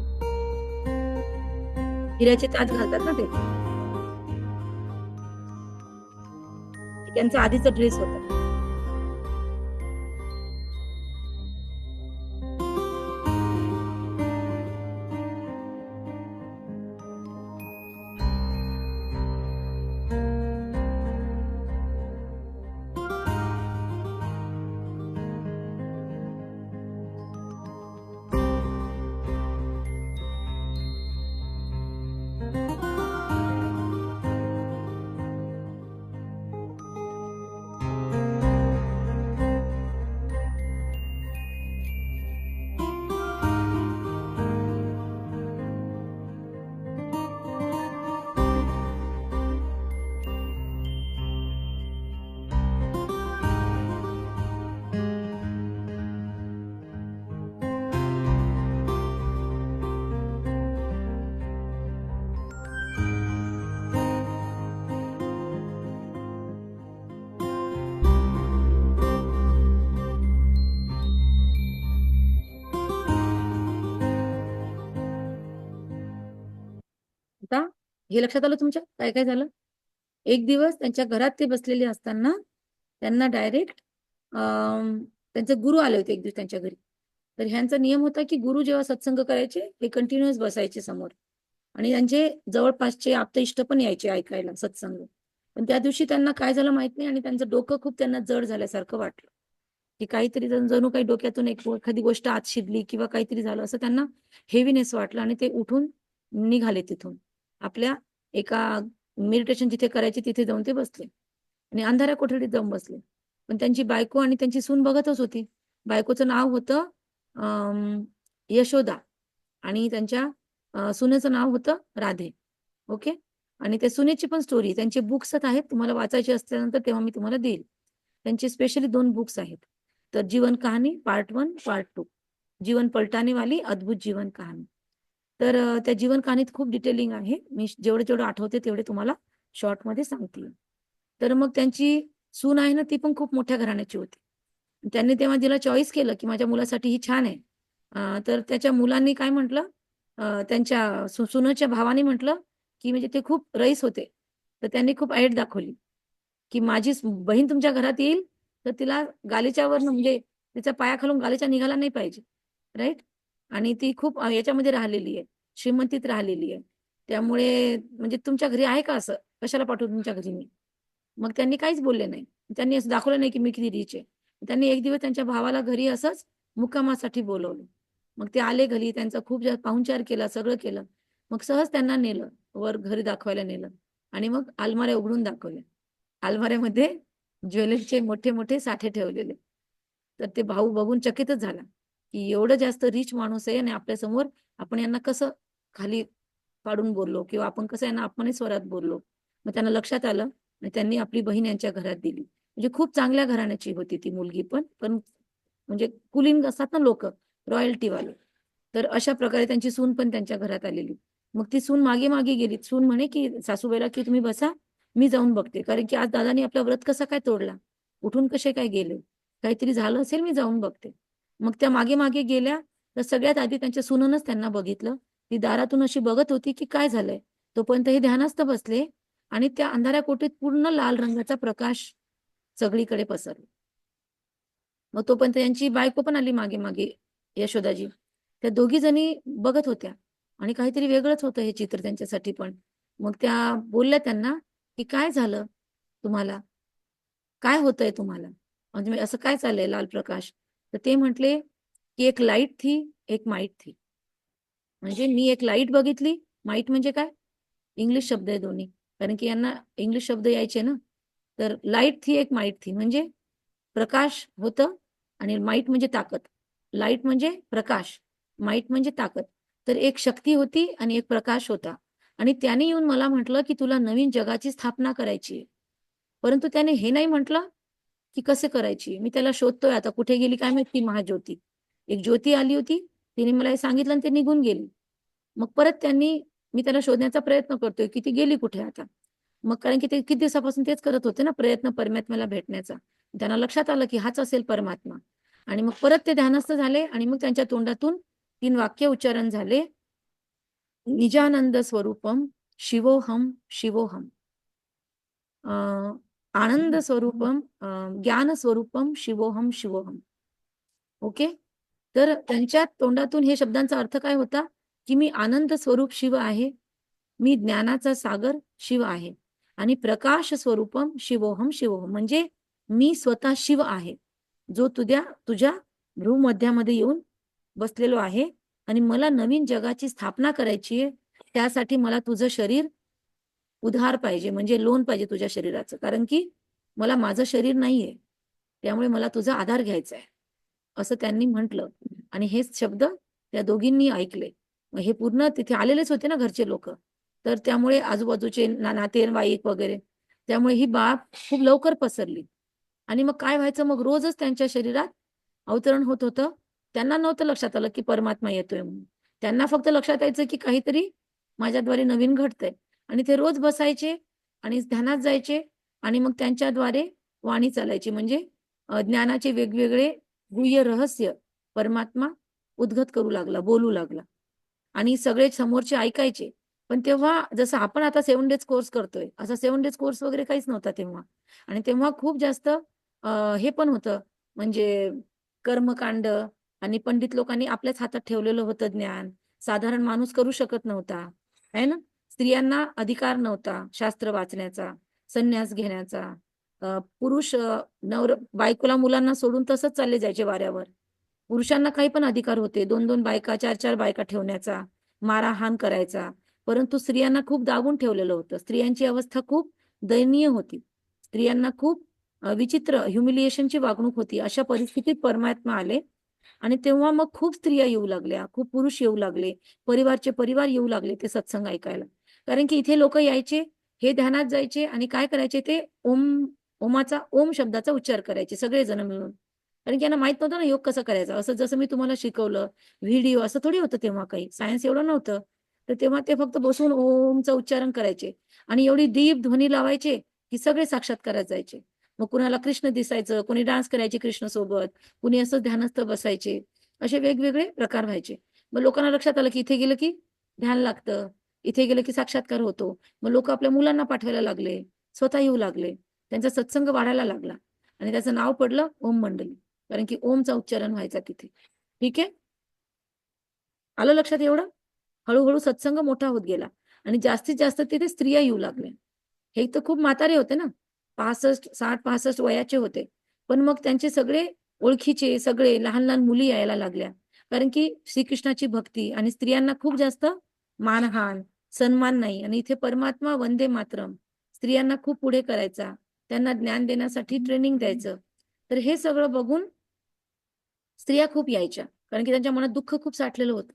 हिऱ्याचे ताज घालतात ना ते. त्यांचा आधीचा ड्रेस होता. आता हे लक्षात आलं तुमच्या? काय-काय झालं? एक दिवस त्यांच्या घरात ते बसलेले असताना त्यांना डायरेक्ट त्यांचे गुरु आले होते एक दिवस त्यांच्या घरी. तर ह्यांचा नियम होता, की गुरु जेव्हा सत्संग करायचे, हे कंटिन्युअस बसायचे समोर आणि त्यांचे जवळपासचे आप्तइष्ट पण यायचे ऐकायला सत्संग. पण त्या दिवशी त्यांना काय झालं माहीत नाही आणि त्यांचं डोकं खूप त्यांना जड झाल्यासारखं वाटलं, की काहीतरी जणू काही डोक्यातून एखादी गोष्ट आत शिरली किंवा काहीतरी झालं असं त्यांना हेवीनेस वाटलं आणि ते उठून निघाले तिथून. आपल्या एका मेडिटेशन जिथे करायचे तिथे जाऊन ते बसले आणि अंधाऱ्या कोठडीत जाऊन बसले. पण त्यांची बायको आणि त्यांची सून बघतच होती. बायकोचं नाव होतं यशोदा आणि त्यांच्या सुनेचं नाव होतं राधे. ओके. आणि त्या सुनेची पण स्टोरी त्यांचे बुक्स आहेत. तुम्हाला वाचायचे असल्यानंतर तेव्हा मी तुम्हाला देईल. त्यांचे स्पेशली 2 बुक्स आहेत. तर जीवन कहाणी पार्ट 1, पार्ट 2. जीवन पलटाने वाली अद्भुत जीवन कहाणी. तर त्या जीवन कहाणीत खूप डिटेलिंग आहे. मी जेवढं-जेवढं आठवते तेवढे तुम्हाला शॉर्टमध्ये सांगते. तर मग त्यांची सून आहे ना ती पण खूप मोठ्या घराण्याची होती. त्यांनी तेव्हा तिला चॉईस केलं की माझ्या मुलासाठी ही छान आहे. तर त्याच्या मुलांनी काय म्हटलं, त्यांच्या सुनेच्या भावाने म्हटलं की म्हणजे ते खूप रईस होते. तर त्यांनी खूप ऐट दाखवली की माझी बहीण तुमच्या घरात येईल तर तिला गालिच्यावरनं म्हणजे तिच्या पायाखालून गालिचा निघाला नाही पाहिजे. राइट? आणि ती खूप याच्यामध्ये राहिलेली आहे, श्रीमंतीत राहिलेली आहे. त्यामुळे म्हणजे तुमच्या घरी आहे का असं? कशाला पाठवू तुमच्या घरी मी? मग त्यांनी काहीच बोलले नाही. त्यांनी असं दाखवलं नाही की मी किती रिच आहे. त्यांनी एक दिवस त्यांच्या भावाला घरी असंच मुक्कामासाठी बोलावलं. मग ते आले घरी, त्यांचा खूप पाहुणचार केला, सगळं केलं. मग सहज त्यांना नेलं, वर घरी दाखवायला नेलं आणि मग अलमाऱ्या उघडून दाखवल्या. अलमाऱ्यामध्ये ज्वेलरीचे मोठे-मोठे साठे ठेवलेले. तर ते भाऊ बघून चकितच झाला, की एवढं जास्त रिच माणूस आहे आणि आपल्यासमोर आपण यांना कसं खाली पाडून बोललो किंवा आपण कसं यांना अपमानित स्वरात बोललो. मग त्यांना लक्षात आलं आणि त्यांनी आपली बहीण यांच्या घरात दिली. म्हणजे खूप चांगल्या घराण्याची होती ती मुलगी पण. पण म्हणजे कुलीन असतात ना लोकं, रॉयल्टीवाले. तर अशा प्रकारे त्यांची सून पण त्यांच्या घरात आलेली. मग ती सून मागे-मागे गेली. सून म्हणे, की सासूबाईला, की "तुम्ही बसा, मी जाऊन बघते." कारण की आज दादानी आपला व्रत कसा काय तोडला? उठून कसे काय गेले? काहीतरी झालं असेल, मी जाऊन बघते. मग त्या मागे-मागे गेल्या, तर सगळ्यात आधी त्यांच्या सुनेनंच त्यांना बघितलं. ती दारातून अशी बघत होती, की काय झालंय? तोपर्यंत हे ध्यानस्थ बसले आणि त्या अंधाऱ्या कोठडीत पूर्ण लाल रंगाचा प्रकाश सगळीकडे पसरला. मग तोपर्यंत यांची बायको पण आली मागे-मागे, यशोदाजी. त्या दोघी जणी बघत होत्या आणि काहीतरी वेगळंच होतं हे चित्र त्यांच्यासाठी पण. मग त्या बोलल्या त्यांना, की "काय झालं तुम्हाला? काय होतंय तुम्हाला? म्हणजे असं काय चाललंय लाल प्रकाश?" तर ते म्हटले, की "एक लाईट थी, एक माईट थी." म्हणजे मी एक लाईट बघितली. माईट म्हणजे काय? इंग्लिश शब्द आहे दोन्ही. कारण की यांना इंग्लिश शब्द यायचे ना. तर लाईट थी एक माईट थी म्हणजे प्रकाश होतं आणि माईट म्हणजे ताकद. लाईट म्हणजे प्रकाश, माईट म्हणजे ताकद. तर एक शक्ती होती आणि एक प्रकाश होता आणि त्याने येऊन मला म्हटलं, की "तुला नवीन जगाची स्थापना करायची आहे." परंतु त्याने हे नाही म्हटलं, की कसे करायची? मी त्याला शोधतोय आता कुठे गेली काय माहित ती महाज्योती. एक ज्योती आली होती, तिने मला हे सांगितलं आणि ते निघून गेली. मग परत मी त्याला शोधण्याचा प्रयत्न करतोय, की ती गेली कुठे आता? मग कारण की ते किती दिवसापासून तेच करत होते ना प्रयत्न परमात्म्याला भेटण्याचा. त्यांना लक्षात आलं, की हाच असेल परमात्मा आणि मग परत ते ध्यानस्थ झाले आणि मग त्यांच्या तोंडातून 3 वाक्य उच्चारण झाले. निजानंद स्वरूपम शिवोहम शिवोहम. अ, आनंद स्वरूपम ज्ञान स्वरूपम शिवोहम शिवोहम. ओके. तर त्यांच्या तोंडातून हे शब्दांचा अर्थ काय होता, की मी आनंद स्वरूप शिव आहे. मी ज्ञानाचा सागर शिव आहे आणि प्रकाश स्वरूपम शिवोहम शिवोहम म्हणजे मी स्वतः शिव आहे. जो तुझ्या भ्रूमध्यामध्ये येऊन बसलेलो आहे आणि मला नवीन जगाची स्थापना करायची आहे. त्यासाठी मला तुझं शरीर उधार पाहिजे म्हणजे लोन पाहिजे तुझ्या शरीराचं. कारण की मला माझं शरीर नाहीये. त्यामुळे मला तुझा आधार घ्यायचा आहे. असं त्यांनी म्हटलं आणि हेच शब्द त्या दोघींनी ऐकले. मग हे पूर्ण तिथे आलेलेच होते ना घरचे लोकं. तर त्यामुळे आजूबाजूचे नातेवाईक वगैरे. त्यामुळे ही बाब खूप लवकर पसरली आणि मग काय व्हायचं मग रोजच त्यांच्या शरीरात अवतरण होत होतं. त्यांना नव्हतं लक्षात आलं की परमात्मा येतोय म्हणून. त्यांना फक्त लक्षात यायचं की काहीतरी माझ्याद्वारे नवीन घडतंय आणि ते रोज बसायचे आणि ध्यानात जायचे आणि मग त्यांच्याद्वारे वाणी चालायची म्हणजे ज्ञानाचे वेगवेगळे गुह्य रहस्य परमात्मा उद्गत करू लागला, बोलू लागला आणि सगळे समोरचे ऐकायचे. पण तेव्हा जसं आपण आता 7 डेज कोर्स करतोय, असा 7 डेज कोर्स वगैरे काहीच नव्हता तेव्हा. आणि तेव्हा खूप जास्त हे पण होतं म्हणजे कर्मकांड आणि पंडित लोकांनी आपल्याच हातात ठेवलेलं होतं ज्ञान. साधारण माणूस करू शकत नव्हता, आहे ना? स्त्रियांना अधिकार नव्हता शास्त्र वाचण्याचा, संन्यास घेण्याचा. पुरुष बायकोला, मुलांना सोडून तसंच चालले जायचे वाऱ्यावर. पुरुषांना काही पण अधिकार होते. 2-2 बायका, 4-4 बायका ठेवण्याचा, मारहाण करायचा. परंतु स्त्रियांना खूप दाबून ठेवलेलं होतं. स्त्रियांची अवस्था खूप दयनीय होती. स्त्रियांना खूप विचित्र ह्युमिलिएशनची वागणूक होती. अशा परिस्थितीत परमात्मा आले आणि तेव्हा मग खूप स्त्रिया येऊ लागल्या, खूप पुरुष येऊ लागले, परिवारचे परिवार येऊ लागले ते सत्संग ऐकायला. कारण की इथे लोकं यायचे, हे ध्यानात जायचे आणि काय करायचे ते ओमाचा ओम शब्दाचा उच्चार करायचे सगळेजण मिळून. कारण की यांना माहीत नव्हतं ना योग कसा करायचा. असं जसं मी तुम्हाला शिकवलं, व्हिडिओ असं थोडी होतं तेव्हा काही. सायन्स एवढं नव्हतं. तर तेव्हा ते फक्त बसून ओमचं उच्चारण करायचे आणि एवढी दीप ध्वनी लावायचे, की सगळे साक्षात्कारात जायचे. मग कुणाला कृष्ण दिसायचं, कोणी डान्स करायचे कृष्ण सोबत, कुणी असं ध्यानस्थ बसायचे, असे वेगवेगळे प्रकार व्हायचे. मग लोकांना लक्षात आलं की इथे गेलं की ध्यान लागतं, इथे गेलं की साक्षात्कार होतो. मग लोक आपल्या मुलांना पाठवायला लागले, स्वतः येऊ लागले, त्यांचा सत्संग वाढायला लागला आणि त्याचं नाव पडलं ओम मंडली, कारण की ओमचा उच्चारण व्हायचा तिथे. ठीक आहे, आलं लक्षात एवढं? हळूहळू सत्संग मोठा होत गेला आणि जास्तीत जास्त तिथे स्त्रिया येऊ लागल्या. हे तर खूप म्हातारे होते ना, 65, 60-65 वयाचे होते. पण मग त्यांचे सगळे ओळखीचे सगळे लहान-लहान मुली यायला लागल्या. कारण की श्रीकृष्णाची भक्ती आणि स्त्रियांना खूप जास्त मानहान, सन्मान नाही आणि इथे परमात्मा वंदे मातरम स्त्रियांना खूप पुढे करायचा. त्यांना ज्ञान देण्यासाठी ट्रेनिंग द्यायचं. तर हे सगळं बघून स्त्रिया खूप यायच्या. कारण की त्यांच्या मनात दुःख खूप साठलेलं होतं.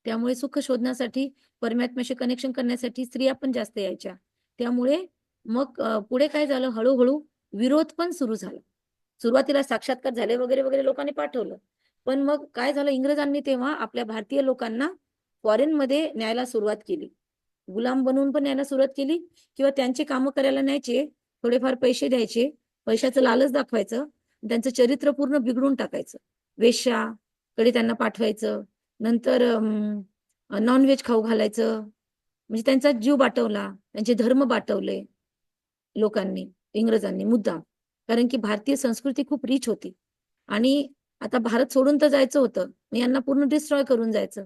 त्यामुळे सुख शोधण्यासाठी, परमात्म्याशी कनेक्शन करण्यासाठी स्त्रिया पण जास्त यायच्या. त्यामुळे मग पुढे काय झालं, हळू विरोध पण सुरू झाला. सुरुवातीला साक्षात्कार झाले वगैरे, वगैरे लोकांनी पाठवलं. पण मग काय झालं, इंग्रजांनी तेव्हा आपल्या भारतीय लोकांना फॉरेनमध्ये न्यायला सुरुवात केली. गुलाम बनवून पण न्यायला सुरुवात केली किंवा त्यांची कामं करायला न्यायचे, थोडेफार पैसे द्यायचे, पैशाचं लालच दाखवायचं, त्यांचं चरित्र पूर्ण बिघडून टाकायचं. वेश्याकडे त्यांना पाठवायचं. नंतर नॉन-व्हेज खाऊ घालायचं. म्हणजे त्यांचा जीव बाटवला, त्यांचे धर्म बाटवले लोकांनी, इंग्रजांनी मुद्दाम. कारण की भारतीय संस्कृती खूप रिच होती आणि आता भारत सोडून तर जायचं होतं. मग यांना पूर्ण डिस्ट्रॉय करून जायचं,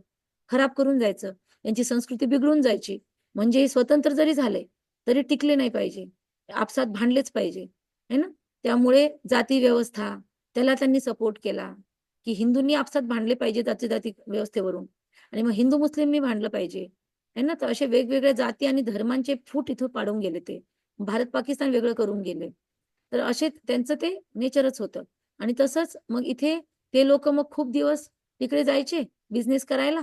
खराब करून जायचं. यांची संस्कृती बिघडून जायची. म्हणजे स्वतंत्र जरी झाले, तरी टिकले नाही पाहिजे. आपसात भांडलेच पाहिजे, है ना? त्यामुळे जाती व्यवस्था त्याला त्यांनी सपोर्ट केला, की हिंदूंनी आपसात भांडले पाहिजे जाती-जाती व्यवस्थेवरून आणि मग हिंदू-मुस्लिमनी भांडलं पाहिजे, आहे ना? तर असे वेगवेगळ्या जाती आणि धर्मांचे फूट इथं पाडून गेले ते. भारत-पाकिस्तान वेगळं करून गेले. तर असे त्यांचं ते नेचरच होतं आणि तसंच मग इथे ते लोकं मग खूप दिवस तिकडे जायचे बिझनेस करायला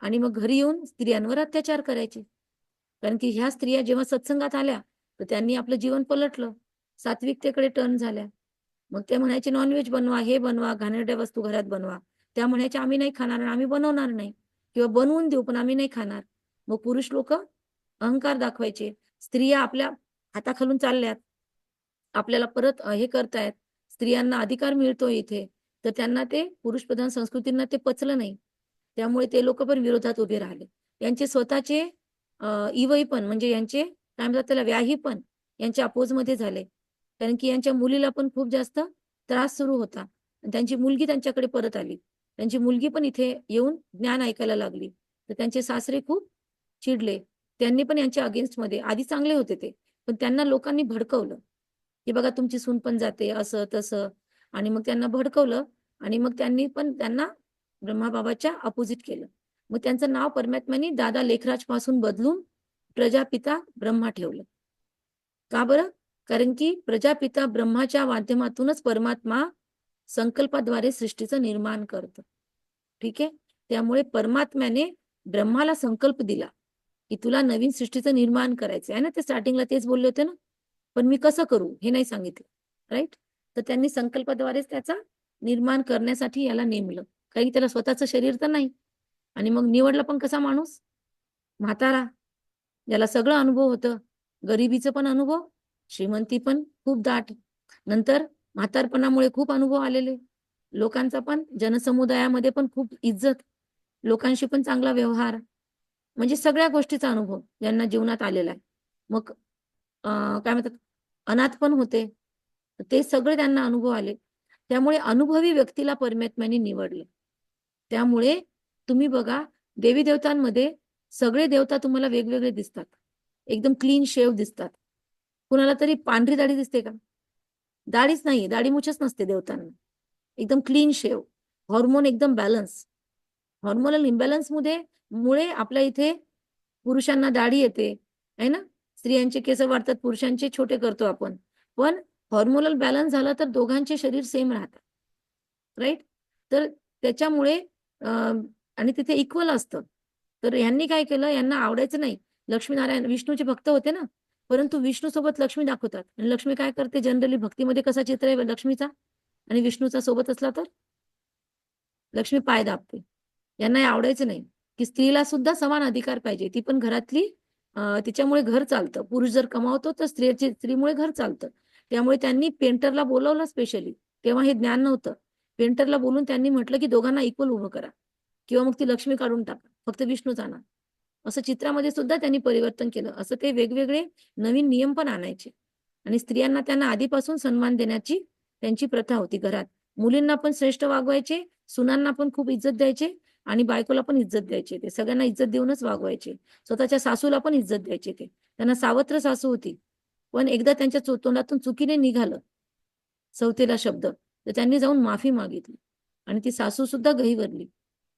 आणि मग घरी येऊन स्त्रियांवर अत्याचार करायचे. कारण की ह्या स्त्रिया जेव्हा सत्संगात आल्या, तर त्यांनी आपलं जीवन पलटलं. सात्विकतेकडे टर्न झाल्या. मग ते म्हणायचे नॉन-व्हेज बनवा, हे बनवा, घाणेरड्या वस्तू घरात बनवा. त्या म्हणायच्या आम्ही नाही खाणार आणि आम्ही बनवणार नाही किंवा बनवून देऊ पण आम्ही नाही खाणार. मग पुरुष लोकं अहंकार दाखवायचे. स्त्रिया आपल्या हाताखालून चालल्यात. आपल्याला परत हे करतायत. स्त्रियांना अधिकार मिळतोय इथे. तर त्यांना ते पुरुषप्रधान संस्कृतींना ते पचलं नाही. त्यामुळे ते लोकं पण विरोधात उभे राहिले. यांचे स्वतःचे इवई पण म्हणजे यांचे काय म्हणतात त्याला व्याही पण यांच्या अपोजमध्ये झाले. कारण की यांच्या मुलीला पण खूप जास्त त्रास सुरू होता. आणि त्यांची मुलगी त्यांच्याकडे परत आली. त्यांची मुलगी पण इथे येऊन ज्ञान ऐकायला लागली. तर त्यांचे सासरे खूप चिडले. त्यांनी पण यांच्या अगेन्स्टमध्ये आधी चांगले होते ते. पण त्यांना लोकांनी भडकवलं, की बघा तुमची सून पण जाते असं-तसं आणि मग त्यांना भडकवलं आणि मग त्यांनी पण त्यांना ब्रह्माबाबाच्या अपोझिट केलं. मग त्यांचं नाव परमात्म्याने दादा लेखराज पासून बदलून प्रजापिता ब्रह्मा ठेवलं. का बरं? कारण की प्रजापिता ब्रह्माच्या माध्यमातूनच परमात्मा संकल्पाद्वारे सृष्टीचं निर्माण करतो. ठीक आहे? त्यामुळे परमात्म्याने ब्रह्माला संकल्प दिला, की तुला नवीन सृष्टीचं निर्माण करायचं आहे ना, ते स्टार्टिंगला तेच बोलले होते ना. पण मी कसं करू हे नाही सांगितलं. राइट? तर त्यांनी संकल्पाद्वारेच त्याचा निर्माण करण्यासाठी याला नेमलं. कारण की त्याला स्वतःचं शरीर तर नाही आणि मग निवडला पण कसा माणूस? म्हातारा. ज्याला सगळं अनुभव होतं. गरिबीचं पण अनुभव, श्रीमंती पण खूप दाट. नंतर म्हातारपणामुळे खूप अनुभव आलेले. लोकांचा पण जनसमुदायामध्ये पण खूप इज्जत, लोकांशी पण चांगला व्यवहार, म्हणजे सगळ्या गोष्टीचा अनुभव ज्यांना जीवनात आलेला आहे. मग काय म्हणतात अनाथ पण होते. ते सगळे त्यांना अनुभव आले. त्यामुळे अनुभवी व्यक्तीला परमात्म्याने निवडलं. त्यामुळे तुम्ही बघा देवी-देवतांमध्ये सगळे देवता तुम्हाला वेगवेगळे दिसतात. एकदम क्लीन शेव दिसतात. कुणाला तरी पांढरी दाढी दिसते का? दाढीच नाहीये, दाढी-मूछच नसते देवतांना. एकदम क्लीन शेव. हॉर्मोन एकदम बॅलन्स. हॉर्मोनल इम्बॅलन्समुळे आपल्या इथे पुरुषांना दाढी येते, आहे ना? स्त्रियांचे केस वाढतात, पुरुषांचे छोटे करतो आपण. पण हॉर्मोनल बॅलन्स झाला तर दोघांचे शरीर सेम राहतात. राइट? तर त्याच्यामुळे अ, आणि तिथे इक्वल असतं. तर ह्यांनी काय केलं, यांना आवडायचं नाही. लक्ष्मीनारायण विष्णूचे भक्त होते ना, परंतु विष्णूसोबत लक्ष्मी दाखवतात आणि लक्ष्मी काय करते जनरली भक्तीमध्ये कसा चित्र आहे लक्ष्मीचा आणि विष्णूचा सोबत असला तर लक्ष्मी पाय दाबते. यांना हे आवडायचं नाही, की स्त्रीला सुद्धा समान अधिकार पाहिजे. ती पण घरातली तिच्यामुळे घर चालतं. पुरुष जर कमावतो तर स्त्रीमुळे घर चालतं. त्यामुळे त्यांनी पेंटरला बोलवलं स्पेशली. तेव्हा हे ज्ञान नव्हतं. पेंटरला बोलून त्यांनी म्हटलं की दोघांना इक्वल उभं करा किंवा मग ती लक्ष्मी काढून टाका, फक्त विष्णूच आणा. असं चित्रामध्ये सुद्धा त्यांनी परिवर्तन केलं. असं ते वेगवेगळे नवीन नियम पण आणायचे. आणि स्त्रियांना त्यांना आधीपासून सन्मान देण्याची त्यांची प्रथा होती घरात. मुलींना पण श्रेष्ठ वागवायचे, सुनांना पण खूप इज्जत द्यायचे आणि बायकोला पण इज्जत द्यायचे. ते सगळ्यांना इज्जत देऊनच वागवायचे. स्वतःच्या सासूला पण इज्जत द्यायचे ते. त्यांना सावत्र सासू होती. पण एकदा त्यांच्या तोंडातून चुकीने निघालं सवतेला शब्द, तर त्यांनी जाऊन माफी मागितली. आणि ती सासू सुद्धा गहिवरली,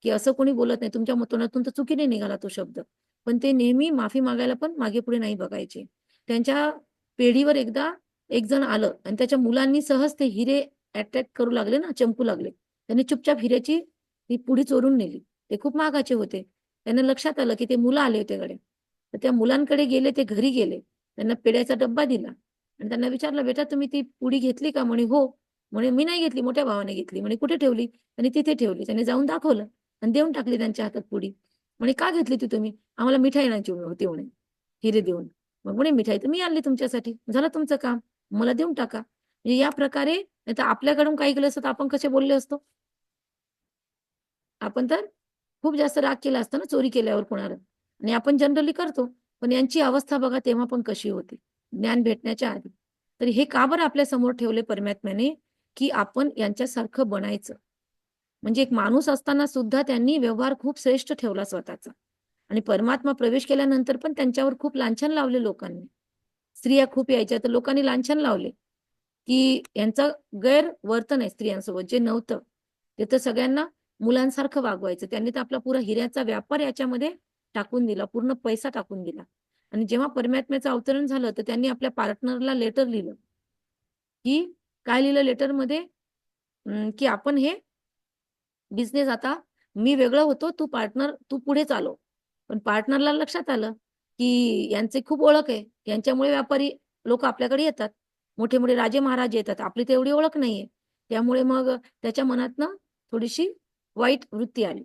की असं कोणी बोलत नाही. तुमच्या तोंडातून तर चुकीने निघाला तो शब्द. पण ते नेहमी माफी मागायला पण मागे-पुढे नाही बघायचे. त्यांच्या पेढीवर एकदा एक जण आलं आणि त्याच्या मुलांनी सहज ते हिरे अट्रॅक्ट करू लागले ना, चमकू लागले. त्यांनी चुपचाप हिऱ्याची ती पुडी चोरून नेली. ते खूप महागाचे होते. त्यांना लक्षात आलं, की ते मुलं आले होते गड्या. तर त्या मुलांकडे गेले, ते घरी गेले. त्यांना पेढ्याचा डब्बा दिला आणि त्यांना विचारलं, "बेटा तुम्ही ती पुडी घेतली का?" म्हणे, "हो." म्हणे, "मी नाही घेतली, मोठ्या भावाने घेतली." म्हणे, "कुठे ठेवली?" आणि "तिथे ठेवली." त्याने जाऊन दाखवलं आणि देऊन टाकली त्यांच्या हातात पुडी. म्हणे, "का घेतली ती तुम्ही?" "आम्हाला मिठाई आणायची होती" म्हणे, हिरे देऊन. मग म्हणे, "मिठाई तर मी आणली तुमच्यासाठी. झालं तुमचं काम. मला देऊन टाका." म्हणजे या प्रकारे नाहीतर आपल्याकडून काही केलं असतं तर आपण कसे बोलले असतो? आपण तर खूप जास्त राग केला असता ना चोरी केल्यावर कोणाला आणि आपण जनरली करतो. पण यांची अवस्था बघा तेव्हा पण कशी होती, ज्ञान भेटण्याच्या आधी. तर हे का बरं आपल्या समोर ठेवले परमात्म्याने, की आपण यांच्यासारखं बनायचं. म्हणजे एक माणूस असताना सुद्धा त्यांनी व्यवहार खूप श्रेष्ठ ठेवला स्वतःचा आणि परमात्मा प्रवेश केल्यानंतर पण त्यांच्यावर खूप लांछन लावले लोकांनी. स्त्रिया खूप यायच्या तर लोकांनी लांछन लावले, की यांचं गैरवर्तन आहे स्त्रियांसोबत जे नव्हतं. ते तर सगळ्यांना मुलांसारखं वागवायचं. त्यांनी तर आपला पुरा हिऱ्याचा व्यापार याच्यामध्ये टाकून दिला, पूर्ण पैसा टाकून दिला. आणि जेव्हा परमात्म्याचं अवतरण झालं, तर त्यांनी आपल्या पार्टनरला लेटर लिहिलं, की काय लिहिलं लेटरमध्ये की आपण हे बिझनेस आता मी वेगळं होतो, तू पुढे चालव. पण पार्टनरला लक्षात आलं, की यांची खूप ओळख आहे. यांच्यामुळे व्यापारी लोकं आपल्याकडे येतात. मोठे-मोठे राजे-महाराजे येतात. आपली तर एवढी ओळख नाहीये. त्यामुळे मग त्याच्या मनातनं थोडीशी वाईट वृत्ती आली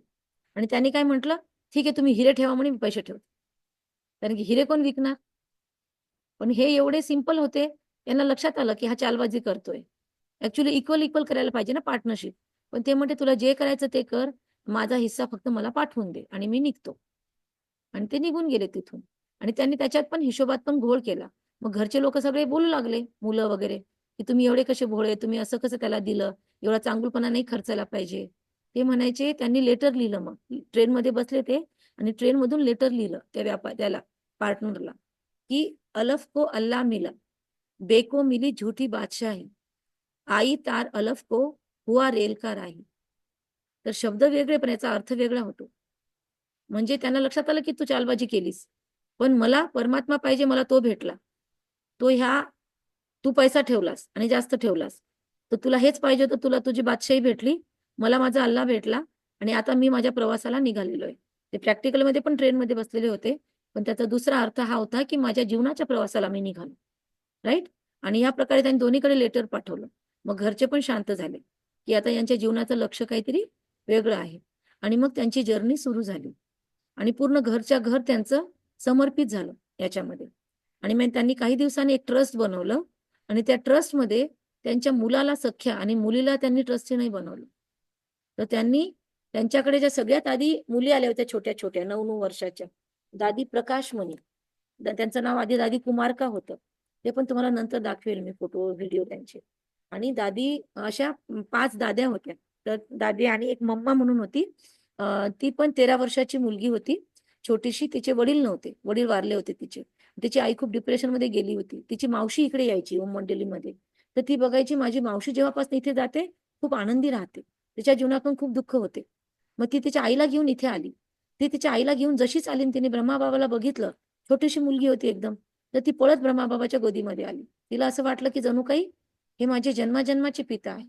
आणि त्याने काय म्हटलं, "ठीक आहे, तुम्ही हिरे ठेवा म्हणे, मी पैसे ठेवतो." कारण की हिरे कोण विकणार? पण हे एवढे सिंपल होते, त्यांना लक्षात आलं, की हा चालबाजी करतोय. ॲक्चुअली इक्वल-इक्वल करायला पाहिजे ना पार्टनरशिप. पण ते म्हणते, "तुला जे करायचं ते कर. माझा हिस्सा फक्त मला पाठवून दे आणि मी निघतो." आणि ते निघून गेले तिथून. आणि त्यांनी त्याच्यात पण हिशोबात पण घोळ केला. मग घरचे लोकं सगळे बोलू लागले, मुलं वगैरे, की "तुम्ही एवढे कसे भोळे? तुम्ही असं कसं त्याला दिलं? एवढा चांगुलपणा नाही खर्चायला पाहिजे." ते म्हणायचे त्यांनी लेटर लिहिलं मग. ट्रेनमध्ये बसले ते आणि ट्रेनमधून लेटर लिहिलं त्या त्याला पार्टनरला, की "अलफ को अल्लाह मिला, बे को मिली झूठी बादशाही, आई तार अलफ को हुआ रेल का राही." तर शब्द वेगळे पण याचा अर्थ वेगळा होतो. म्हणजे त्यांना लक्षात आलं, की तू चालबाजी केलीस. पण मला परमात्मा पाहिजे, मला तो भेटला. तो ह्या तू पैसा ठेवलास आणि जास्त ठेवलास. तर तुला हेच पाहिजे होतं, तुला तुझी बादशाही भेटली, मला माझा अल्लाह भेटला आणि आता मी माझ्या प्रवासाला निघालेलो आहे. ते प्रॅक्टिकलमध्ये पण ट्रेनमध्ये बसलेले होते. पण त्याचा दुसरा अर्थ हा होता, की माझ्या जीवनाच्या प्रवासाला मी निघालो. राइट? आणि ह्या प्रकारे त्यांनी दोन्हीकडे लेटर पाठवलं. मग घरचे पण शांत झाले, की आता यांच्या जीवनाचं लक्ष्य काहीतरी वेगळं आहे. आणि मग त्यांची जर्नी सुरू झाली. आणि पूर्ण घरच्या घर त्यांचं समर्पित झालं याच्यामध्ये. आणि मग त्यांनी काही दिवसांनी एक ट्रस्ट बनवलं आणि त्या ट्रस्टमध्ये त्यांच्या मुलाला सख्या आणि मुलीला त्यांनी ट्रस्टी नाही बनवलं. तर त्यांनी त्यांच्याकडे ज्या सगळ्यात आधी मुली आल्या होत्या छोट्या-छोट्या 9-9 वर्षाच्या. दादी प्रकाशमणी. त्यांचं नाव आधी दादी कुमारका होतं. ते पण तुम्हाला नंतर दाखवेल मी फोटो, व्हिडिओ त्यांचे. आणि दादी अशा 5 दाद्या होत्या. तर दादी आणि एक मम्मा म्हणून होती. ती पण 13 वर्षाची मुलगी होती. छोटीशी. तिचे वडील नव्हते. वडील वारले होते तिचे. तिची आई खूप डिप्रेशनमध्ये गेली होती. तिची मावशी इकडे यायची ओम मंडलीमध्ये. तर ती बघायची माझी मावशी जेव्हापासून इथे जाते, खूप आनंदी राहते. तिच्या जीवनातून खूप दुःख होते. मग ती तिच्या आईला घेऊन इथे आली. ती तिच्या आईला घेऊन जशीच आली आणि तिने ब्रह्माबाबाला बघितलं. छोटीशी मुलगी होती एकदम. तर ती पळत ब्रह्माबाबाच्या गोदीमध्ये आली. तिला असं वाटलं, की जणू काही हे माझे जन्मा-जन्माचे पिता आहे.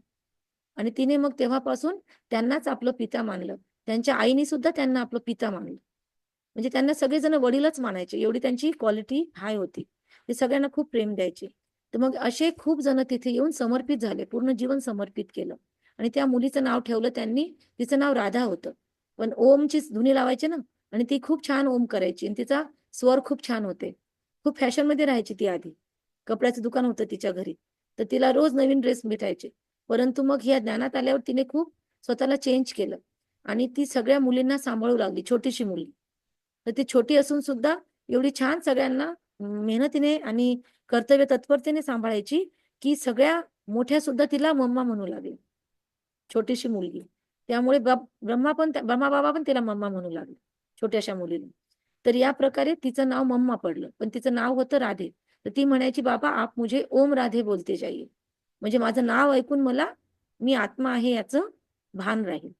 आणि तिने मग तेव्हापासून त्यांनाच आपलं पिता मानलं. त्यांच्या आईने सुद्धा त्यांना आपलं पिता मानलं. म्हणजे त्यांना सगळेजण वडीलच मानायचे. एवढी त्यांची क्वालिटी हाय होती. ते सगळ्यांना खूप प्रेम द्यायचे. तर मग असे खूप जण तिथे येऊन समर्पित झाले. पूर्ण जीवन समर्पित केलं. आणि त्या मुलीचं नाव ठेवलं त्यांनी. तिचं नाव राधा होतं. पण ओमचीच धुनी लावायचे ना आणि ती खूप छान ओम करायची आणि तिचा स्वर खूप छान होते. खूप फॅशनमध्ये राहायची ती आधी. कपड्याचं दुकान होतं तिच्या घरी. तर तिला रोज नवीन ड्रेस भेटायचे. परंतु मग ह्या ज्ञानात आल्यावर तिने खूप स्वतःला चेंज केलं आणि ती सगळ्या मुलींना सांभाळू लागली, छोटीशी मुलगी. तर ती छोटी असून सुद्धा एवढी छान सगळ्यांना मेहनतीने आणि कर्तव्य तत्परतेने सांभाळायची, की सगळ्या मोठ्या सुद्धा तिला मम्मा म्हणू लागले. छोटीशी मुलगी. त्यामुळे ब्रह्मा बाबा पण तिला मम्मा म्हणू लागले, छोट्याशा मुलीला. तर या प्रकारे तिचं नाव मम्मा पडलं. पण तिचं नाव होतं राधे. तर ती म्हणायची, "बाबा आप मुझे ओम राधे बोलते जाइए." म्हणजे माझं नाव ऐकून मला मी आत्मा आहे याचं भान राहील.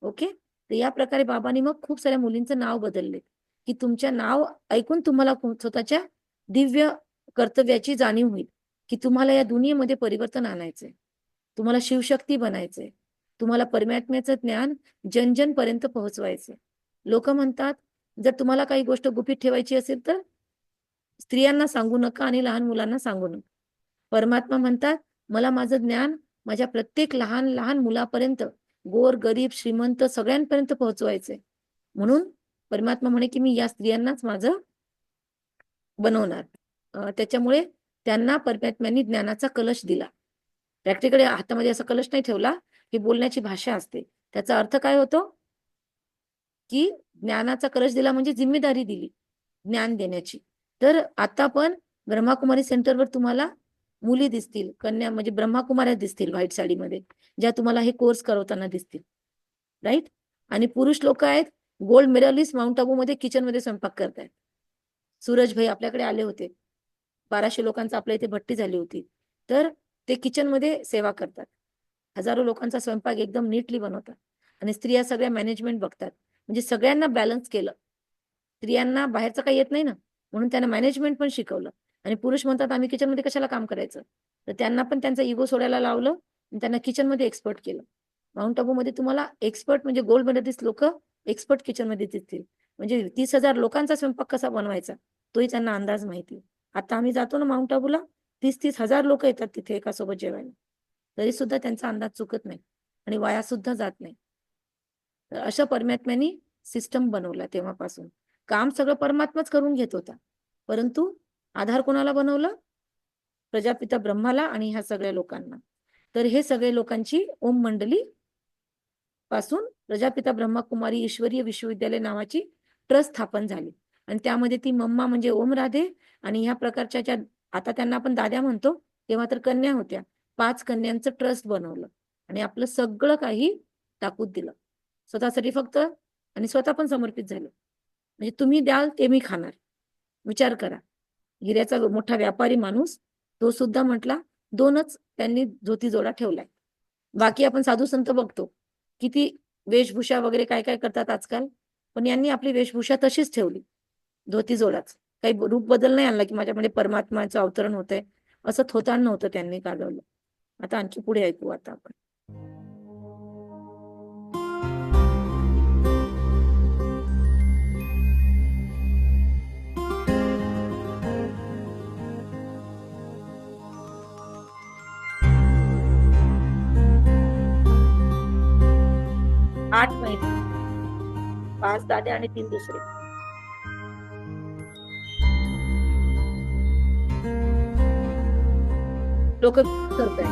ओके. तर या प्रकारे बाबांनी मग खूप साऱ्या मुलींचं नाव बदलले, की तुमच्या नाव ऐकून तुम्हाला स्वतःच्या दिव्य कर्तव्याची जाणीव होईल, की तुम्हाला या दुनियेमध्ये परिवर्तन आणायचंय. तुम्हाला शिवशक्ती बनायचंय. तुम्हाला परमात्म्याचं ज्ञान जन-जन पर्यंत पोहोचवायचंय. लोकं म्हणतात, जर तुम्हाला काही गोष्ट गुपित ठेवायची असेल तर स्त्रियांना सांगू नका आणि लहान मुलांना सांगू नका. परमात्मा म्हणतात, मला माझं ज्ञान माझ्या प्रत्येक लहान-लहान मुलापर्यंत, गोर, गरीब, श्रीमंत सगळ्यांपर्यंत पोहोचवायचंय. म्हणून परमात्मा म्हणे, की मी या स्त्रियांनाच माझं बनवणार. त्याच्यामुळे त्यांना परमात्म्यांनी ज्ञानाचा कलश दिला. प्रॅक्टिकली हातामध्ये असा कलश नाही ठेवला, ही बोलण्याची भाषा असते. त्याचा अर्थ काय होतो? की ज्ञानाचा कलश दिला म्हणजे जिम्मेदारी दिली, ज्ञान देण्याची. तर आता पण ब्रह्माकुमारी सेंटरवर तुम्हाला मुली दिसतील, कन्या म्हणजे ब्रह्माकुमाऱ्या दिसतील व्हाईट साडीमध्ये, ज्या तुम्हाला हे कोर्स करवताना दिसतील. राइट? आणि पुरुष लोकं आहेत, गोल्ड मेडलिस्ट माउंट आबूमध्ये किचनमध्ये स्वयंपाक करतायत. सूरज भाई आपल्याकडे आले होते. 1200 लोकांचा आपल्या इथे भट्टी झाली होती. तर ते किचनमध्ये सेवा करतात. हजारो लोकांचा स्वयंपाक एकदम नीटली बनवतात आणि स्त्रिया सगळ्या मॅनेजमेंट बघतात. म्हणजे सगळ्यांना बॅलन्स केलं. स्त्रियांना बाहेरचं काही येत नाही ना, म्हणून त्यांना मॅनेजमेंट पण शिकवलं आणि पुरुष म्हणतात, "आम्ही किचनमध्ये कशाला काम करायचं?" तर त्यांना पण त्यांचा इगो सोडायला लावलं आणि त्यांना किचनमध्ये एक्सपर्ट केलं. माउंट आबूमध्ये तुम्हाला एक्सपर्ट म्हणजे गोल्ड मेडलिस्ट लोकं एक्सपर्ट किचनमध्ये दिसतील. म्हणजे 30,000 लोकांचा स्वयंपाक कसा बनवायचा, तोही त्यांना अंदाज माहिती. आता आम्ही जातो ना माउंट आबूला, 30-30 हजार लोकं येतात तिथे एकासोबत जेवायला. तरी सुद्धा त्यांचा अंदाज चुकत नाही आणि वाया सुद्धा जात नाही. तर अशा परमात्म्याने सिस्टम बनवला तेव्हापासून. काम सगळं परमात्माच करून घेत होता. परंतु आधार कोणाला बनवलं? प्रजापिता ब्रह्माला आणि ह्या सगळ्या लोकांना. तर हे सगळे लोकांची ओम मंडली पासून प्रजापिता ब्रह्माकुमारी ईश्वरीय विश्वविद्यालय नावाची ट्रस्ट स्थापन झाली आणि त्यामध्ये ती मम्मा म्हणजे ओम राधे आणि ह्या प्रकारच्या ज्या आता त्यांना आपण दाद्या म्हणतो, तेव्हा तर कन्या होत्या. 5 कन्यांचं ट्रस्ट बनवलं आणि आपलं सगळं काही टाकून दिलं. स्वतःसाठी फक्त आणि स्वतः पण समर्पित झालं. म्हणजे तुम्ही द्याल ते मी खाणार. विचार करा. हिऱ्याचा मोठा व्यापारी माणूस, तो सुद्धा म्हटला 2च त्यांनी धोती-जोडा ठेवलाय. बाकी आपण साधू-संत बघतो. किती वेशभूषा वगैरे काय-काय करतात आजकाल. पण यांनी आपली वेशभूषा तशीच ठेवली. धोती-जोडाच. काही रूप बदल नाही आणला, की माझ्यामध्ये परमात्म्याचं अवतरण होतंय. असं थोतांड नव्हतं त्यांनी काढवलं. आता आणखी पुढे ऐकू आता आपण. आठ महिने, 5 दादे आणि 3 दुसरे. लोक करतायत.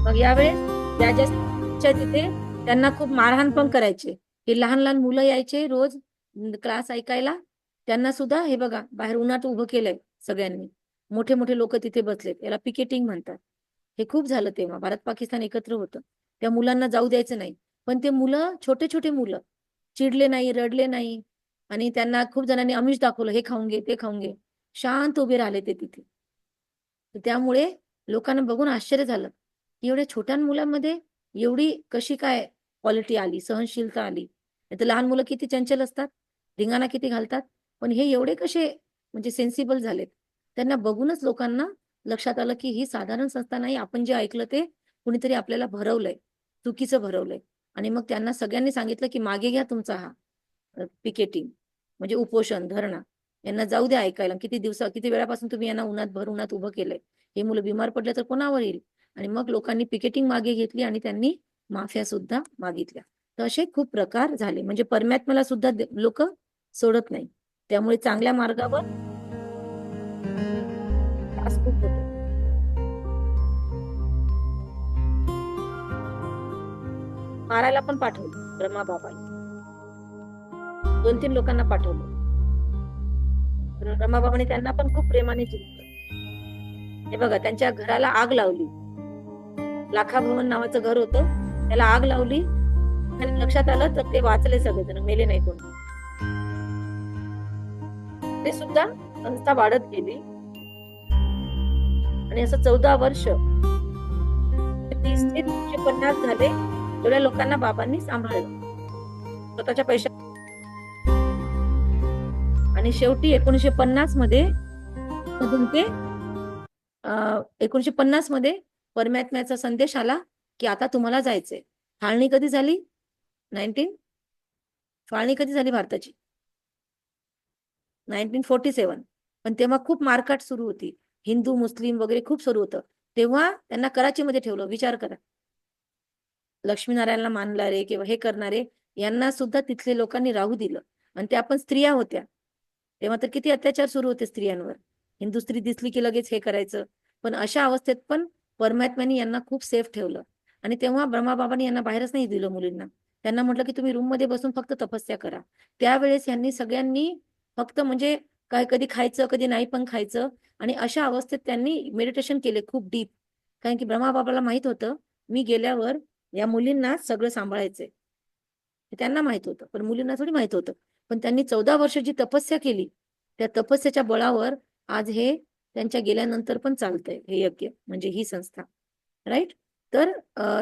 मग यावेळेस त्याच्या तिथे त्यांना खूप मारहाण पण करायचे. हे लहान-लहान मुलं यायचे रोज क्लास ऐकायला. त्यांना सुद्धा हे बघा बाहेर उन्हात उभं केलंय सगळ्यांनी. मोठे-मोठे लोकं तिथे बसलेत. याला पिकेटिंग म्हणतात. हे खूप झालं तेव्हा. भारत-पाकिस्तान एकत्र होतं. त्या मुलांना जाऊ द्यायचं नाही. पण ते मुलं छोटे-छोटे मुलं चिडले नाही, रडले नाही आणि त्यांना खूप जणांनी आमिष दाखवलं, हे खाऊन घे, ते खाऊन घे. शांत उभे राहिले ते तिथे. तर त्यामुळे लोकांना बघून आश्चर्य झालं, की एवढ्या छोट्या मुलांमध्ये एवढी कशी काय क्वालिटी आली, सहनशीलता आली. नाहीतर लहान मुलं किती चंचल असतात, धिंगाणा किती घालतात. पण हे एवढे कसे म्हणजे सेन्सिबल झालेत. त्यांना बघूनच लोकांना लक्षात आलं, की ही साधारण संस्था नाही. आपण जे ऐकलं ते कुणीतरी आपल्याला भरवलंय, चुकीचं भरवलंय. आणि मग त्यांना सगळ्यांनी सांगितलं, की मागे घ्या तुमचा हा पिकेटिंग म्हणजे उपोषण, धरणा. यांना जाऊ द्या ऐकायला. किती वेळापासून तुम्ही यांना भर उन्हात उभं केलंय. हे मुलं बिमार पडले तर कोणावर येईल? आणि मग लोकांनी पिकेटिंग मागे घेतली आणि त्यांनी माफ्या सुद्धा मागितल्या. तर असे खूप प्रकार झाले. म्हणजे परमात्म्याला सुद्धा लोक सोडत नाही. त्यामुळे चांगल्या मार्गावर त्रास खूप होतो. मारायला पण पाठवलं ब्रह्माबाबांनी. 2-3 लोकांना पाठवलं. ब्रह्माबाबांनी त्यांना पण खूप प्रेमाने जिंकलं. हे बघा, त्यांच्या घराला आग लावली. लाखा भवन नावाचं घर होतं, त्याला आग लावली. आणि लक्षात आलं तर ते वाचले सगळेजण, मेले नाही कोण. ते सुद्धा संस्था वाढत गेली आणि असं 14 वर्ष 30 ते 350 झाले, एवढ्या लोकांना बाबांनी सांभाळलं स्वतःच्या पैशात. आणि शेवटी 1950 मध्ये मधून ते 1950 मध्ये परमात्म्याचा संदेश आला की आता तुम्हाला जायचंय. फाळणी कधी झाली? 19 फाळणी कधी झाली भारताची? 1947. पण तेव्हा खूप मारकाट सुरू होती. हिंदू मुस्लिम वगैरे खूप सुरू होतं. तेव्हा त्यांना कराचीमध्ये ठेवलं. विचार करा. लक्ष्मीनारायणला मानणारे किंवा हे करणारे यांना सुद्धा तिथले लोकांनी राहू दिलं. आणि त्या पण स्त्रिया होत्या. तेव्हा तर किती अत्याचार सुरू होते स्त्रियांवर. हिंदू स्त्री दिसली की लगेच हे करायचं. पण अशा अवस्थेत पण परमात्म्याने यांना खूप सेफ ठेवलं. आणि तेव्हा ब्रह्माबाबांनी यांना बाहेरच नाही दिलं मुलींना. त्यांना म्हटलं की तुम्ही रूम मध्ये बसून फक्त तपस्या करा. त्यावेळेस यांनी सगळ्यांनी फक्त म्हणजे काय कधी खायचं कधी नाही पण खायचं. आणि अशा अवस्थेत त्यांनी मेडिटेशन केले खूप डीप. कारण की ब्रह्माबाबाला माहित होतं मी गेल्यावर या मुलींना सगळं सांभाळायचंय. त्यांना माहित होतं, पण मुलींना थोडी माहित होतं. पण त्यांनी 14 वर्ष जी तपस्या केली, त्या तपस्याच्या बळावर आज हे त्यांच्या गेल्यानंतर पण चालतंय हे यज्ञ, म्हणजे ही संस्था. राईट. तर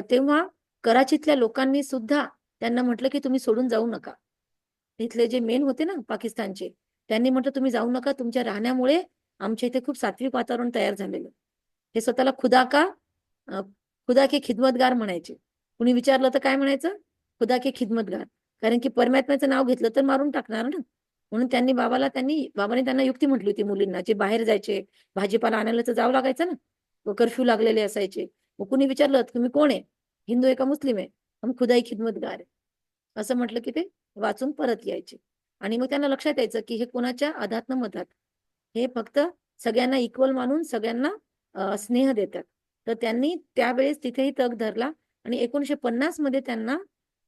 तेव्हा कराचीतल्या लोकांनी सुद्धा त्यांना म्हटलं की तुम्ही सोडून जाऊ नका. तिथले जे मेन होते ना पाकिस्तानचे, त्यांनी म्हटलं तुम्ही जाऊ नका, तुमच्या राहण्यामुळे आमच्या इथे खूप सात्विक वातावरण तयार झालेलं. हे स्वतःला अ, खुदा के खिदमतगार म्हणायचे. कुणी विचारलं तर काय म्हणायचं? खुदा के खिदमतगार. कारण की परमात्म्याचं नाव घेतलं तर मारून टाकणार ना. म्हणून बाबांनी त्यांना युक्ती म्हटली होती मुलींना, जे बाहेर जायचे, भाजीपाला आणायला तर जावं लागायचं ना. कर्फ्यू लागलेले असायचे. मग कुणी विचारलं तुम्ही कोण आहे? हिंदू आहे का मुस्लिम आहे? हम खुदाई खिदमतगार आहे. असं म्हटलं की ते वाचून परत यायचे. आणि मग त्यांना लक्षात यायचं की हे कोणाच्या अधात न मधात. हे फक्त सगळ्यांना इक्वल मानून सगळ्यांना स्नेह देतात. तर त्यांनी त्यावेळेस तिथेही तग धरला. आणि 1950 मध्ये त्यांना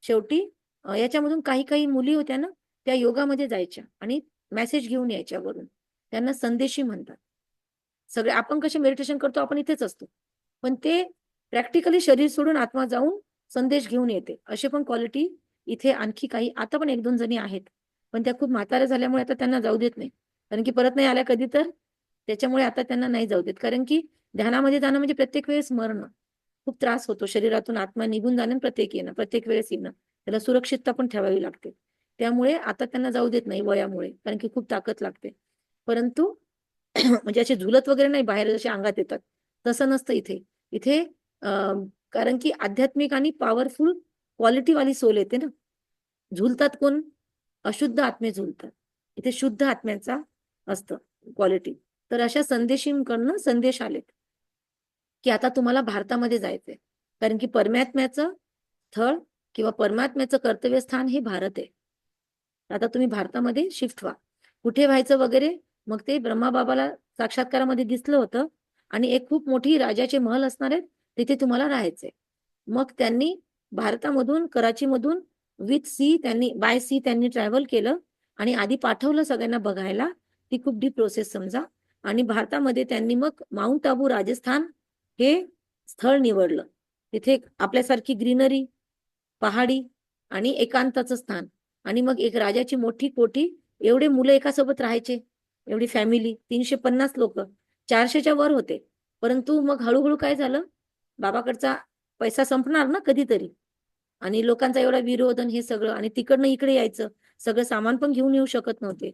शेवटी याच्यामधून काही काही मुली होत्या ना, त्या योगामध्ये जायच्या आणि मेसेज घेऊन यायच्या वरून. त्यांना संदेशी म्हणतात. सगळे आपण कसे मेडिटेशन करतो, आपण इथेच असतो. पण ते प्रॅक्टिकली शरीर सोडून आत्मा जाऊन संदेश घेऊन येते. असे पण क्वालिटी इथे आणखी काही आता पण 1-2 जणी आहेत. पण त्या खूप म्हाताऱ्या झाल्यामुळे आता त्यांना जाऊ देत नाही. कारण की परत नाही आल्या कधी तर त्याच्यामुळे आता त्यांना नाही जाऊ देत. कारण की ध्यानामध्ये जाणं म्हणजे प्रत्येक वेळेस मरणं. खूप त्रास होतो. शरीरातून आत्मा निघून जाणं प्रत्येक येणं, प्रत्येक वेळेस येणं. त्याला सुरक्षितता पण ठेवावी लागते. त्यामुळे आता त्यांना जाऊ देत नाही वयामुळे. कारण की खूप ताकद लागते. परंतु म्हणजे असे झुलत वगैरे नाही बाहेर जसे अंगात येतात. तसं नसतं इथे. इथे कारण की आध्यात्मिक आणि पॉवरफुल क्वालिटीवाली सोल येते ना. झुलतात कोण? अशुद्ध आत्मे झुलतात. इथे शुद्ध आत्म्याचा असतं क्वालिटी. तर अशा संदेशींकडनं संदेश आलेत, की आता तुम्हाला भारतामध्ये जायचंय. कारण की परमात्म्याचं स्थळ किंवा परमात्म्याचं कर्तव्यस्थान हे भारत आहे. आता तुम्ही भारतामध्ये शिफ्ट व्हा. कुठे व्हायचं वगैरे मग ते ब्रह्माबाबाला साक्षात्कारामध्ये दिसलं होतं. आणि एक खूप मोठी राजाचे महल असणार आहेत, तिथे तुम्हाला राहायचंय. मग त्यांनी भारतामधून कराचीमधून विथ सी त्यांनी बाय सी त्यांनी ट्रॅव्हल केलं. आणि आधी पाठवलं सगळ्यांना बघायला. ती खूप डीप प्रोसेस समजा. आणि भारतामध्ये त्यांनी मग माउंट आबू राजस्थान हे स्थळ निवडलं. तिथे आपल्यासारखी ग्रीनरी, पहाडी आणि एकांताचं स्थान. आणि मग एक राजाची मोठी कोठी, एवढे मुलं एका सोबत राहायचे, एवढी फॅमिली 350 लोक, 400च्या वर होते. परंतु मग हळूहळू काय झालं, बाबाकडचा पैसा संपणार ना कधीतरी. आणि लोकांचा एवढा विरोध आणि हे सगळं, आणि तिकडनं इकडे यायचं, सगळं सामान पण घेऊन येऊ शकत नव्हते.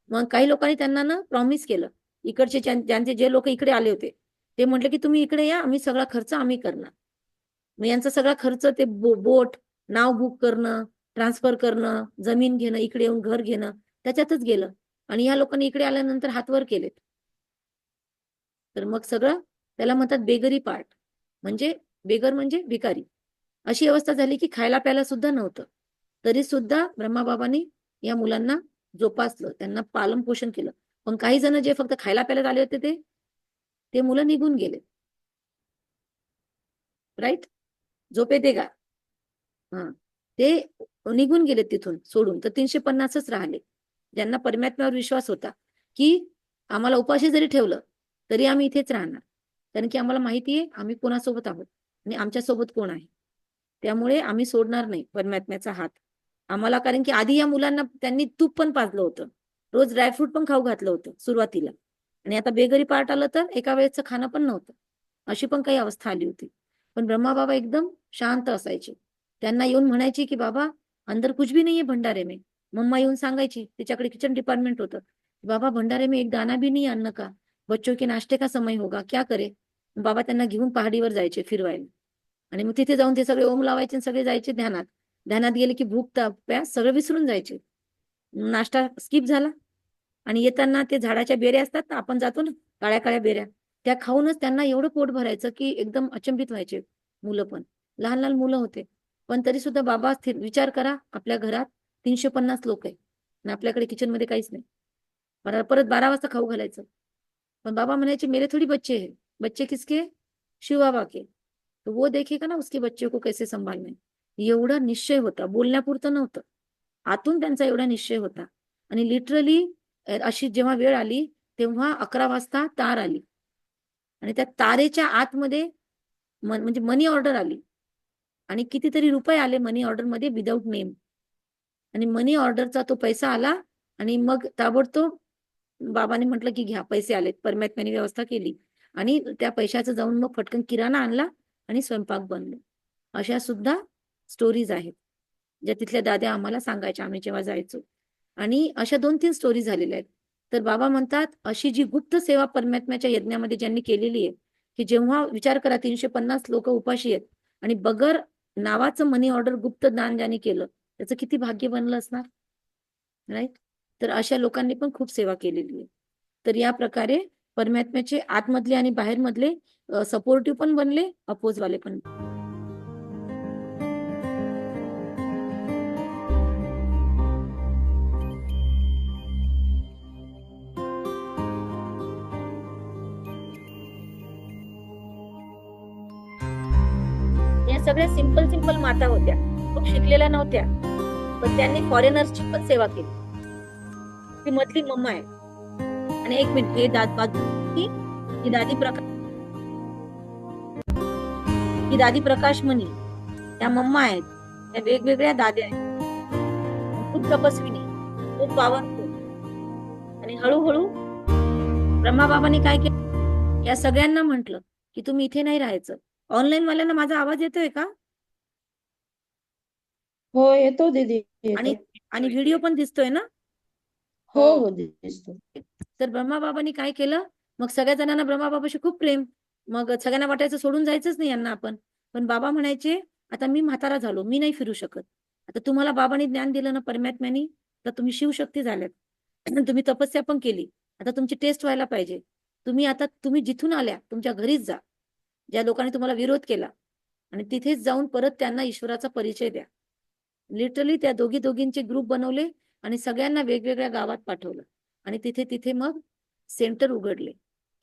मग काही लोकांनी त्यांना ना प्रॉमिस केलं, इकडचे ज्यांचे जे लोक इकडे आले होते ते म्हटले की तुम्ही इकडे या, आम्ही सगळा खर्च आम्ही करणार. मग यांचा सगळा खर्च ते बोट, नाव बुक करणं, ट्रान्सफर करणं, जमीन घेणं, इकडे येऊन घर घेणं, त्याच्यातच गेलं. आणि ह्या लोकांनी इकडे आल्यानंतर हातवर केलेत. तर मग सगळं त्याला म्हणतात बेगरी पार्ट. म्हणजे बेगर म्हणजे भिकारी. अशी अवस्था झाली की खायला प्यायला सुद्धा नव्हतं. तरी सुद्धा ब्रह्माबाबांनी या मुलांना जोपासलं, त्यांना पालन पोषण केलं. पण काही जण जे फक्त खायला प्यायला आले होते ते मुलं निघून गेले. राईट? झोप येते का? हा, ते निघून गेले तिथून सोडून. तर 350च राहिले, ज्यांना परमात्म्यावर विश्वास होता की आम्हाला उपाशी जरी ठेवलं तरी आम्ही इथेच राहणार, कारण की आम्हाला माहिती आहे आम्ही कोणासोबत आहोत आणि आमच्या सोबत कोण आहे. त्यामुळे आम्ही सोडणार नाही परमात्म्याचा हात आम्हाला. कारण की आधी या मुलांना त्यांनी तूप पण पाजलं होतं, रोज ड्रायफ्रूट पण खाऊ घातलं होतं सुरुवातीला, आणि आता बेगरी पार्ट आलं तर एका वेळेचं खाणं पण नव्हतं. अशी पण काही अवस्था आली होती. पण ब्रह्माबाबा एकदम शांत असायचे. त्यांना येऊन म्हणायची की बाबा अंदर कुछ भी नहीं है भंडारे में. मम्मा येऊन सांगायची, तिच्याकडे किचन डिपार्टमेंट होतं, बाबा भंडारे में एक दाना भी नहीं अन्न का, बच्चों के नाश्ते का समय होगा, क्या करे. बाबा त्यांना घेऊन पहाडीवर जायचे फिरवायला, आणि मग तिथे जाऊन ते सगळे ओम लावायचे आणि सगळे जायचे ध्यानात. ध्यानात गेले की भूक प्यास सगळं विसरून जायचे. नाश्ता स्किप झाला आणि येताना ते झाडाच्या बेऱ्या असतात ना, आपण जातो ना काळ्या काळ्या बेऱ्या, त्या खाऊनच त्यांना एवढं पोट भरायचं की एकदम अचंबित व्हायचे. मुलं पण लहान लहान मुलं होते, पण तरी सुद्धा बाबा स्थिर. विचार करा, आपल्या घरात 350 लोक आहे आणि आपल्याकडे किचन मध्ये काहीच नाही. परत 12 वाजता खाऊ घालायचं. पण बाबा म्हणायचे मेरे थोडी बच्चे है, बच्चे किसके, शिव बाबा के, तो वो देखेगा ना उसके बच्चे को कैसे संभालना है. एवढा निश्चय होता, बोलण्यापुरतं नव्हतं, आतून त्यांचा एवढा निश्चय होता. आणि लिटरली अशी जेव्हा वेळ आली तेव्हा 11 वाजता तार आली आणि त्या तारेच्या आतमध्ये म्हणजे मनी ऑर्डर आली आणि कितीतरी रुपये आले मनी ऑर्डर मध्ये विदाऊट नेम. आणि मनी ऑर्डरचा तो पैसा आला आणि मग ताबडतोब बाबांनी म्हटलं की घ्या पैसे आलेत, परमात्म्याने व्यवस्था केली आणि त्या पैशाचं जाऊन मग फटकन किराणा आणला आणि स्वयंपाक बनलो. अशा सुद्धा स्टोरीज आहेत ज्या तिथल्या दाद्या आम्हाला सांगायच्या आम्ही जेव्हा जायचो. आणि अशा 2-3 स्टोरी झालेल्या आहेत. तर बाबा म्हणतात अशी जी गुप्त सेवा परमात्म्याच्या यज्ञामध्ये ज्यांनी केलेली आहे, की जेव्हा विचार करा 350 लोक उपाशी आहेत आणि बगर नावाचं मनी ऑर्डर गुप्त दान ज्यांनी केलं त्याचं किती भाग्य बनलं असणार. राईट? तर अशा लोकांनी पण खूप सेवा केलेली आहे. तर या प्रकारे परमात्म्याचे आतमधले आणि बाहेरमधले सपोर्टिव्ह पण बनले, अपोज वाले पण. या सगळ्या सिंपल सिंपल माता होत्या, खूप शिकलेल्या नव्हत्या, पण त्यांनी फॉरेनर्सची पण सेवा केली. ती मधली मम्मा आहे. आणि एक मिनिट, हे ही दादी प्रकाश, ही दादी प्रकाश मनी, त्या मम्मा आहेत, त्या वेगवेगळ्या दाद्या आहेत, खूप तपस्विनी, खूप पावरफुल. आणि हळूहळू ब्रह्माबाबांनी काय केलं, या सगळ्यांना म्हटलं की तुम्ही इथे नाही राहायचं. ऑनलाईन वाल्यांना माझा आवाज येतोय का? हो येतो दीदी, आणि येतो. आणि व्हिडिओ पण दिसतोय ना? हो हो दिसतो. तर ब्रह्माबाबांनी काय केलं, मग सगळ्या जणांना ब्रह्माबाबाशी खूप प्रेम, मग सगळ्यांना वाटायचं सोडून जायचंच नाही यांना आपण. पण बाबा म्हणायचे आता मी म्हातारा झालो, मी नाही फिरू शकत. आता तुम्हाला बाबांनी ज्ञान दिलं ना परमात्म्यानी, तर तुम्ही शिवशक्ती झाल्यात. तुम्ही तपस्या पण केली, आता तुमची टेस्ट व्हायला पाहिजे. तुम्ही जिथून आल्या तुमच्या घरीच जा, ज्या लोकांनी तुम्हाला विरोध केला, आणि तिथेच जाऊन परत त्यांना ईश्वराचा परिचय द्या. लिटरली त्या दोघींचे ग्रुप बनवले आणि सगळ्यांना वेगवेगळ्या गावात पाठवलं आणि तिथे तिथे मग सेंटर उघडले.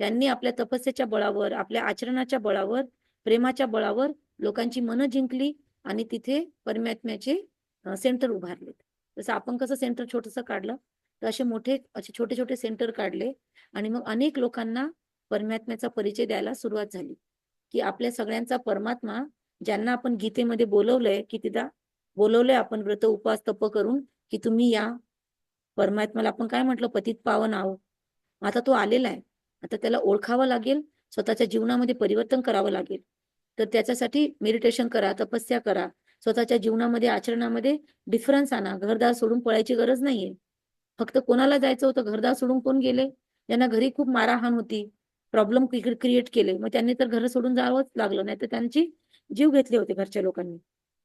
त्यांनी आपल्या तपस्येच्या बळावर, आपल्या आचरणाच्या बळावर, प्रेमाच्या बळावर लोकांची मनं जिंकली आणि तिथे परमात्म्याचे सेंटर उभारले. जसं आपण कसं सेंटर छोटंसं काढलं, तर असे छोटे छोटे सेंटर काढले आणि मग अनेक लोकांना परमात्म्याचा परिचय द्यायला सुरुवात झाली, की आपल्या सगळ्यांचा परमात्मा, ज्यांना आपण गीतेमध्ये बोलवलंय, कितीदा बोलवलंय आपण व्रत उपवास तप करून, की तुम्ही या परमात्म्याला. आपण काय म्हटलं, पतित पावन आहो. आता तो आलेला आहे, आता त्याला ओळखावं लागेल, स्वतःच्या जीवनामध्ये परिवर्तन करावं लागेल. तर त्याच्यासाठी मेडिटेशन करा, तपस्या करा, स्वतःच्या जीवनामध्ये आचरणामध्ये डिफरन्स आणा. घरदार सोडून पळायची गरज नाहीये. फक्त कोणाला जायचं होतं, घरदार सोडून कोण गेले, ज्यांना घरी खूप मारहाण होती, प्रॉब्लेम क्रिएट केले, मग त्यांनी तर घर सोडून जावंच लागलं, नाही तर त्यांची जीव घेतले होते घरच्या लोकांनी.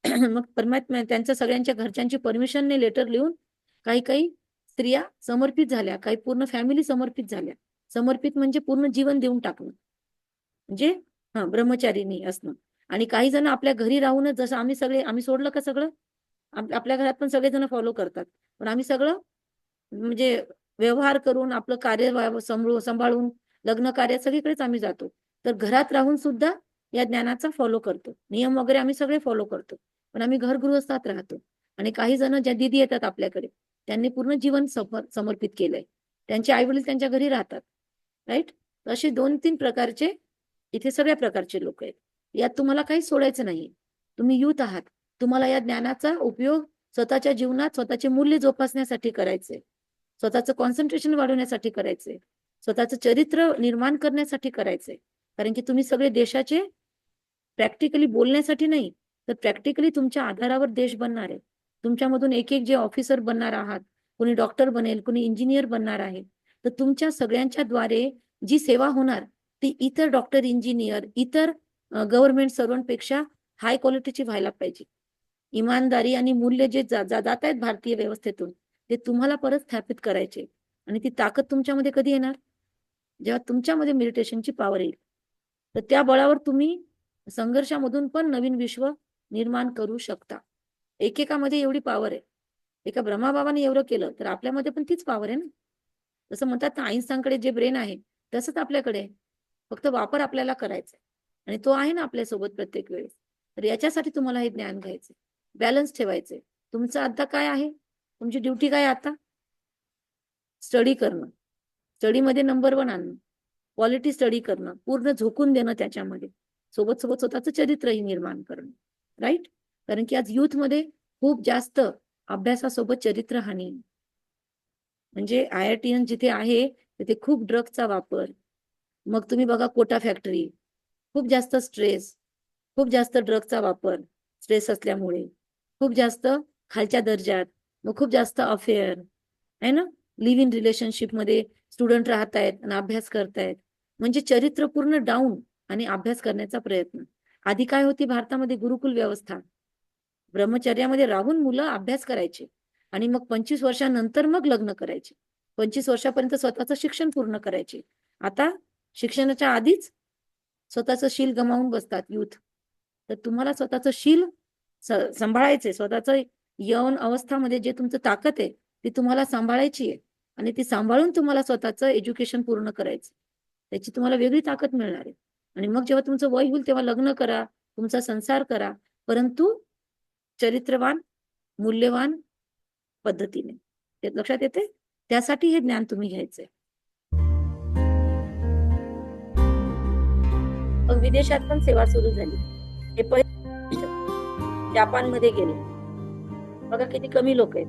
मग परमात्मा त्यांच्या सगळ्यांच्या घरच्यांची परमिशनने लेटर लिहून काही काही स्त्रिया समर्पित झाल्या, काही पूर्ण फॅमिली समर्पित झाल्या. समर्पित म्हणजे पूर्ण जीवन देऊन टाकणं, म्हणजे ब्रह्मचारिणी असणं. आणि काही जण आपल्या घरी राहूनच, जसं आम्ही सोडलं का सगळं, आपल्या घरात पण सगळेजण फॉलो करतात, पण आम्ही सगळं म्हणजे व्यवहार करून आपलं कार्य सांभाळून लग्न कार्य सगळीकडेच आम्ही जातो. तर घरात राहून सुद्धा या ज्ञानाचा फॉलो करतो. नियम वगैरे आम्ही सगळे फॉलो करतो. पण आम्ही गृहस्थात राहतो. आणि काही जण ज्या दीदी येतात आपल्याकडे, त्यांनी पूर्ण जीवन समर्पित केलंय. त्यांचे आई वडील त्यांच्या घरी राहतात. राईट? असे 2-3 प्रकारचे इथे सगळ्या प्रकारचे लोक आहेत. यात तुम्हाला काही सोडायचं नाही. तुम्ही युथ आहात. तुम्हाला या ज्ञानाचा उपयोग स्वतःच्या जीवनात स्वतःचे मूल्य जोपासण्यासाठी करायचे, स्वतःचं कॉन्सन्ट्रेशन वाढवण्यासाठी करायचे, स्वतःचं चरित्र निर्माण करण्यासाठी करायचे. कारण की तुम्ही सगळे देशाचे प्रॅक्टिकली बोलण्यासाठी नाही, तर प्रॅक्टिकली तुमच्या आधारावर देश बनणार आहे. तुमच्यामधून एक एक जे ऑफिसर बनणार आहात, कोणी डॉक्टर बनेल, कोणी इंजिनियर बनणार आहे, तर तुमच्या सगळ्यांच्या द्वारे जी सेवा होणार ती इतर डॉक्टर, इंजिनियर, इतर गव्हर्नमेंट सर्वंटपेक्षा हाय क्वालिटीची व्हायला पाहिजे. इमानदारी आणि मूल्य जे जात आहेत भारतीय व्यवस्थेतून, ते तुम्हाला परत स्थापित करायचे. आणि ती ताकद तुमच्यामध्ये कधी येणार? जेव्हा तुमच्यामध्ये मेडिटेशनची पॉवर येईल. तर त्या बळावर तुम्ही संघर्षामधून पण नवीन विश्व निर्माण करू शकता. एकेकामध्ये एवढी पॉवर आहे. एका ब्रह्माबाबाने एवढं केलं, तर आपल्यामध्ये पण तीच पॉवर आहे ना. जसं म्हणतात ना, आइन्स्टाईनकडे जे ब्रेन आहे तसंच आपल्याकडे आहे. फक्त वापर आपल्याला करायचा आणि तो आहे ना आपल्यासोबत प्रत्येक वेळेस. तर याच्यासाठी तुम्हाला हे ज्ञान घ्यायचे, बॅलन्स ठेवायचे. तुमचं आता काय आहे? तुमची ड्युटी काय आता? स्टडी करणं, स्टडीमध्ये नंबर 1 आणणं, क्वालिटी स्टडी करणं, पूर्ण झोकून देणं त्याच्यामध्ये, सोबत सोबत स्वतःचं चरित्रही निर्माण करणं. राईट? कारण की आज यूथमध्ये खूप जास्त अभ्यासासोबत चरित्रहानी, म्हणजे IITian जिथे आहे तिथे खूप ड्रग्सचा वापर. मग तुम्ही बघा कोटा फॅक्टरी, खूप जास्त स्ट्रेस, खूप जास्त ड्रगचा वापर, स्ट्रेस असल्यामुळे, खूप जास्त खालच्या दर्जात, मग खूप जास्त अफेअर आहे ना. लिव्ह इन रिलेशनशिपमध्ये स्टुडंट राहतायत आणि अभ्यास करतायत, म्हणजे चरित्र पूर्ण डाऊन आणि अभ्यास करण्याचा प्रयत्न. आधी काय होती भारतामध्ये? गुरुकुल व्यवस्था. ब्रह्मचर्यामध्ये राहून मुलं अभ्यास करायचे आणि मग 25 वर्षानंतर मग लग्न करायचे. 25 वर्षापर्यंत स्वतःचं शिक्षण पूर्ण करायचे. आता शिक्षणाच्या आधीच स्वतःचं शील गमावून बसतात युथ. तर तुम्हाला स्वतःचं शील सांभाळायचंय. स्वतःचं यौन अवस्थामध्ये जे तुमचं ताकद आहे ती तुम्हाला सांभाळायची आहे आणि ती सांभाळून तुम्हाला स्वतःचं एज्युकेशन पूर्ण करायचं. त्याची तुम्हाला वेगळी ताकद मिळणार आहे. आणि मग जेव्हा तुमचं वय होईल तेव्हा लग्न करा, तुमचा संसार करा, परंतु चरित्रवान, मूल्यवान पद्धतीने. ते लक्षात येते? त्यासाठी हे ज्ञान तुम्ही घ्यायचंय. मग विदेशात पण सेवा सुरू झाली. हे पहिले जापानमध्ये गेले. बघा किती कमी लोक आहेत.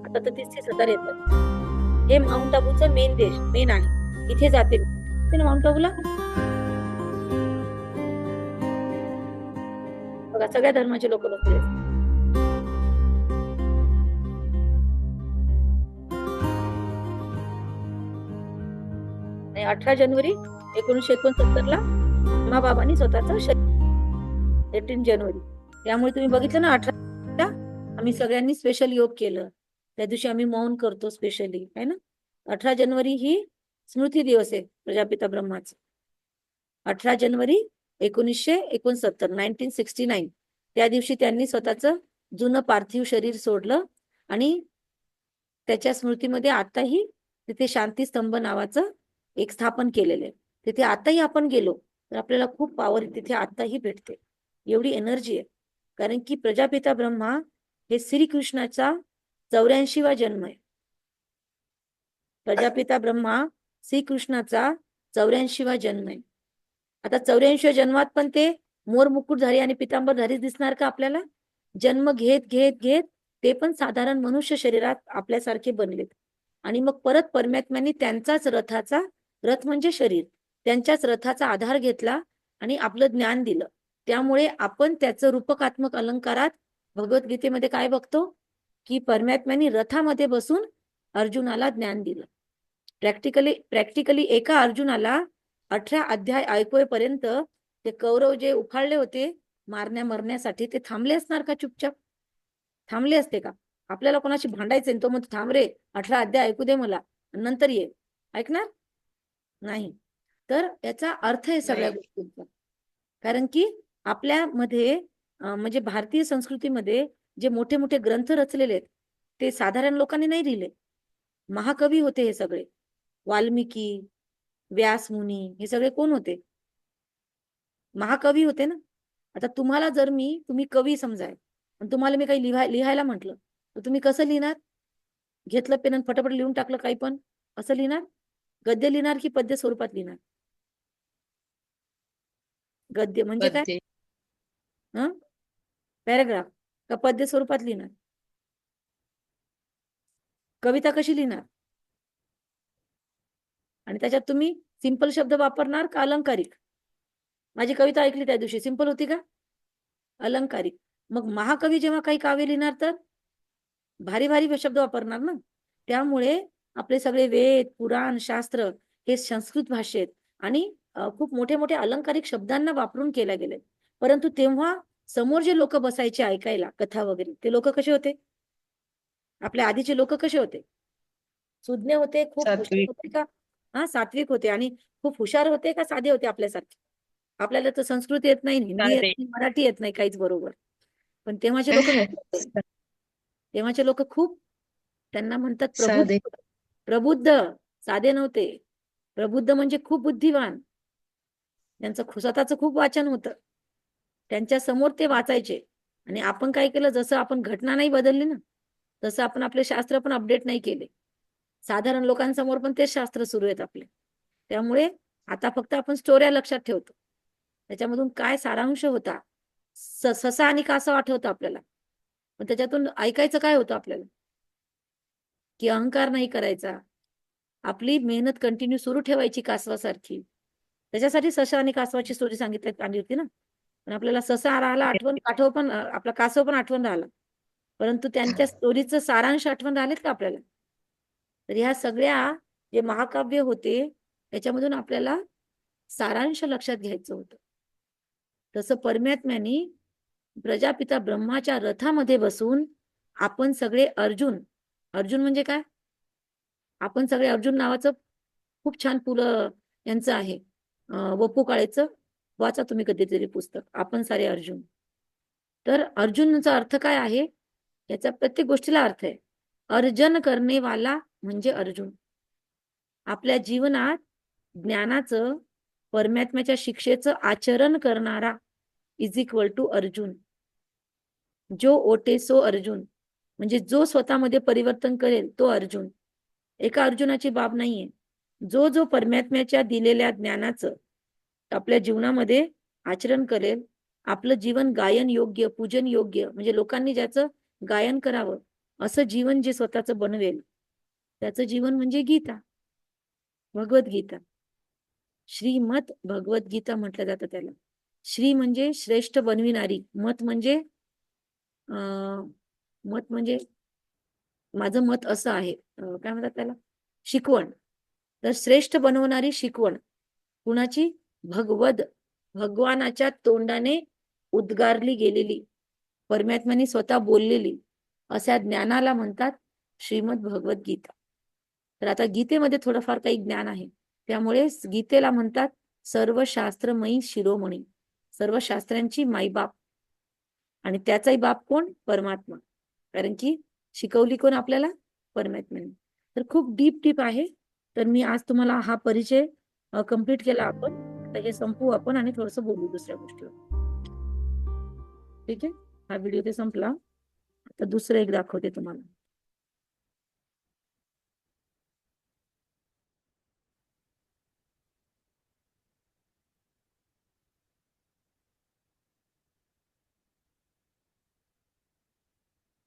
आता तर 30,000 येतात. हे माउंट आबूचं मेन आहे. इथे जाते ना माउंट आबूला. बघा सगळ्या धर्माचे लोक बसले. 18 जानेवारी 1969 ला बाबांनी स्वतःचं 18 जानेवारी. त्यामुळे तुम्ही बघितलं ना 18 आम्ही सगळ्यांनी स्पेशल योग केलं. त्या दिवशी आम्ही मौन करतो स्पेशली, आहे ना. 18 जानेवारी ही स्मृती दिवस आहे प्रजापिता ब्रह्माचा. 18 जानेवारी 1969 1969 त्या दिवशी त्यांनी स्वतःचं जुनं पार्थिव शरीर सोडलं आणि त्याच्या स्मृतीमध्ये आताही तिथे शांती स्तंभ नावाचं एक स्थापन केलेलं आहे. तिथे आताही आपण गेलो तर आपल्याला खूप पॉवर तिथे आताही भेटते. एवढी एनर्जी आहे. कारण की प्रजापिता ब्रह्मा हे श्रीकृष्णाचा 84वा जन्म आहे. प्रजापिता ब्रह्मा श्रीकृष्णाचा 84वा जन्म आहे. आता 84व्या जन्मात पण ते मोर मुकुटधारी आणि पितांबरधारी दिसणार का आपल्याला? जन्म घेत घेत घेत ते पण साधारण मनुष्य शरीरात आपल्यासारखे बनलेत. आणि मग परत परमात्म्याने त्यांचाच रथाचा, रथ म्हणजे शरीर, त्यांच्याच रथाचा आधार घेतला आणि आपलं ज्ञान दिलं. त्यामुळे आपण त्याचं रूपकात्मक अलंकारात भगवद्गीतेमध्ये काय बघतो की परमात्म्याने रथामध्ये बसून अर्जुनाला ज्ञान दिलं. प्रॅक्टिकली एका अर्जुनाला 18 अध्याय ऐकूपर्यंत ते कौरव जे उफाळले होते मरण्यासाठी, ते थांबले असणार का? चुपचाप थांबले असते का? आपल्याला कोणाशी भांडायचं तो म्हणतो थांब रे 18 अध्याय ऐकू दे मला नंतर ये. ऐकणार नाही. तर याचा अर्थ आहे सगळ्या गोष्टींचा. कारण की आपल्यामध्ये म्हणजे भारतीय संस्कृतीमध्ये जे मोठे मोठे ग्रंथ रचलेले आहेत ते साधारण लोकांनी नाही लिहिले. महाकवी होते हे सगळे. वाल्मिकी, व्यास मुनी, हे सगळे कोण होते? महाकवी होते ना. आता तुम्हाला जर तुम्ही कवी समजाय आणि तुम्हाला मी काही लिहायला म्हटलं तर तुम्ही कसं लिहिणार? घेतलं पेन आणि फटाफट लिहून टाकलं काही पण, असं लिहिणार? गद्य लिहिणार की पद्य स्वरूपात लिहिणार? गद्य म्हणजे काय? पद्य. पॅराग्राफ का पद्य स्वरूपात लिहिणार? कविता कशी लिहिणार? आणि त्याच्यात तुम्ही सिंपल शब्द वापरणार का अलंकारिक? माझी कविता ऐकली त्या दिवशी, सिंपल होती का? अलंकारिक. मग महाकवी जेव्हा काही काव्य लिहिणार तर भारी भारी शब्द वापरणार ना. त्यामुळे आपले सगळे वेद, पुराण, शास्त्र हे संस्कृत भाषेत आणि खूप मोठे मोठे अलंकारिक शब्दांना वापरून केल्या गेले. परंतु तेव्हा समोर जे लोक बसायचे ऐकायला कथा वगैरे, ते लोक कसे होते? आपल्या आधीचे लोक कसे होते? सुज्ञ होते, खूप हुशार सात्विक. होते का? सात्विक होते आणि खूप हुशार होते का साधे होते आपल्यासारखे? आपल्याला तर संस्कृत येत नाही, हिंदी येत साधे. नाही, मराठी येत नाही काहीच बरोबर. पण तेव्हाचे लोक तेव्हाचे लोक खूप, त्यांना म्हणतात प्रबुद्ध. साधे. प्रबुद्ध, साधे नव्हते. प्रबुद्ध म्हणजे खूप बुद्धिवान. त्यांचं स्वतःचं खूप वाचन होतं. त्यांच्या समोर ते वाचायचे. आणि आपण काय केलं, जसं आपण घटना नाही बदलली ना, तसं आपण आपले शास्त्र पण अपडेट नाही केले. साधारण लोकांसमोर पण तेच शास्त्र सुरू आहेत आपले. त्यामुळे आता फक्त आपण स्टोऱ्या लक्षात ठेवतो. त्याच्यामधून काय सारांश होता, ससा आणि कासव आठवतं आपल्याला, पण त्याच्यातून ऐकायचं काय होतं आपल्याला? की अहंकार नाही करायचा, आपली मेहनत कंटिन्यू सुरू ठेवायची कासवासारखी. त्याच्यासाठी ससा आणि कासवाची स्टोरी सांगितली आली होती ना. पण आपल्याला ससा राहिला आठवण, काठव पण आपला कासव पण आठवण राहिला, परंतु त्यांच्या स्टोरीचं सारांश आठवण राहिलेत का आपल्याला? तर ह्या सगळ्या जे महाकाव्य होते त्याच्यामधून आपल्याला सारांश लक्षात घ्यायचं होतं. तसं परमात्म्याने प्रजापिता ब्रह्माच्या रथामध्ये बसून आपण सगळे अर्जुन, अर्जुन म्हणजे काय? आपण सगळे अर्जुन नावाचं खूप छान पुलं यांचं आहे, वपू काळेचं, वाचा तुम्ही कधीतरी पुस्तक, आपण सारे अर्जुन. तर अर्जुनचा अर्थ काय आहे? याचा प्रत्येक गोष्टीला अर्थ आहे. अर्जन करणे वाला म्हणजे अर्जुन. आपल्या जीवनात ज्ञानाचं, परमात्म्याच्या शिक्षेचं आचरण करणारा इज इक्वल टू अर्जुन. जो ओटे सो अर्जुन, म्हणजे जो स्वतःमध्ये परिवर्तन करेल तो अर्जुन. एका अर्जुनाची बाब नाहीये. जो जो परमात्म्याच्या दिलेल्या ज्ञानाचं आपल्या जीवनामध्ये आचरण करेल, आपलं जीवन गायन योग्य, पूजन योग्य, म्हणजे लोकांनी ज्याचं गायन करावं असं जीवन जे स्वतःचं बनवेल, त्याचं जीवन म्हणजे गीता, भगवद्गीता. श्रीमत भगवद्गीता म्हटलं जातं त्याला. श्री म्हणजे श्रेष्ठ बनविणारी, मत म्हणजे मत म्हणजे माझं मत असं आहे, काय म्हणतात त्याला, शिकवण. तर श्रेष्ठ बनवणारी शिकवण कुणाची? भगवानाच्या तोंडाने उद्गारली गेलेली, परमात्म्याने स्वतः बोललेली अशा ज्ञानाला म्हणतात श्रीमद भगवद्गीता. तर आता गीतेमध्ये थोडंफार काही ज्ञान आहे, त्यामुळे गीतेला म्हणतात सर्व शास्त्रमयी शिरोमणी, सर्व शास्त्रांची माईबाप. आणि त्याचाही बाप कोण? परमात्मा. कारण की शिकवली कोण आपल्याला? परमात्म्याने. तर खूप डीप डीप आहे. तर मी आज तुम्हाला हा परिचय कंप्लीट केला आपण. आता हे संपवू आपण आणि थोडंसं बोलू दुसऱ्या गोष्टीवर. ठीक आहे, हा व्हिडिओ ते संपला. आता दुसरं एक दाखवते तुम्हाला.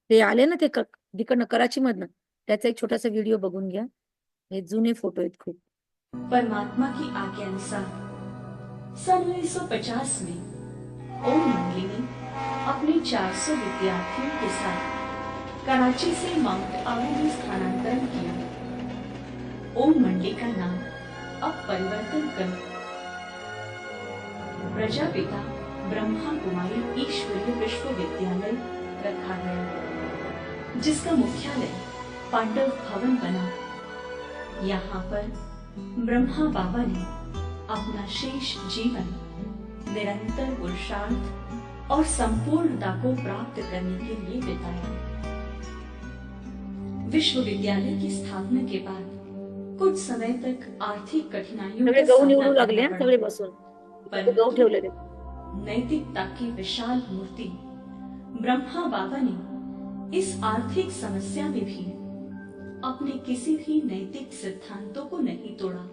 ते आले ना ते तिकडनं कराची मधनं, त्याचा एक छोटासा व्हिडिओ बघून घ्या. हे जुने फोटो आहेत खूप. परमात्मा की आज्ञानुसार सन 1950 में ओम मंडली ने अपने 400 विद्यार्थियों के साथ कराची से माउंट आबू में स्थानांतरण किया। ओम मंडली का नाम अब परिवर्तन कर प्रजापिता ब्रह्मा कुमारी ईश्वरीय विश्वविद्यालय रखा गया, जिसका मुख्यालय पांडव भवन बना। यहाँ पर ब्रह्मा बाबा ने अपना शेष जीवन निरंतर पुरुषार्थ और संपूर्णता को प्राप्त करने के लिए बिताया। विश्वविद्यालय की स्थापना के बाद कुछ समय तक आर्थिक कठिनाइयों सगळे का गहू सामना निवडू लागले करना हा, सगळे पड़ा, बसून तिथे गहू परंतु ठेवलेले। नैतिकता की विशाल मूर्ति ब्रह्मा बाबा ने इस आर्थिक समस्या में भी अपने किसी भी नैतिक सिद्धांतों को नहीं तोड़ा।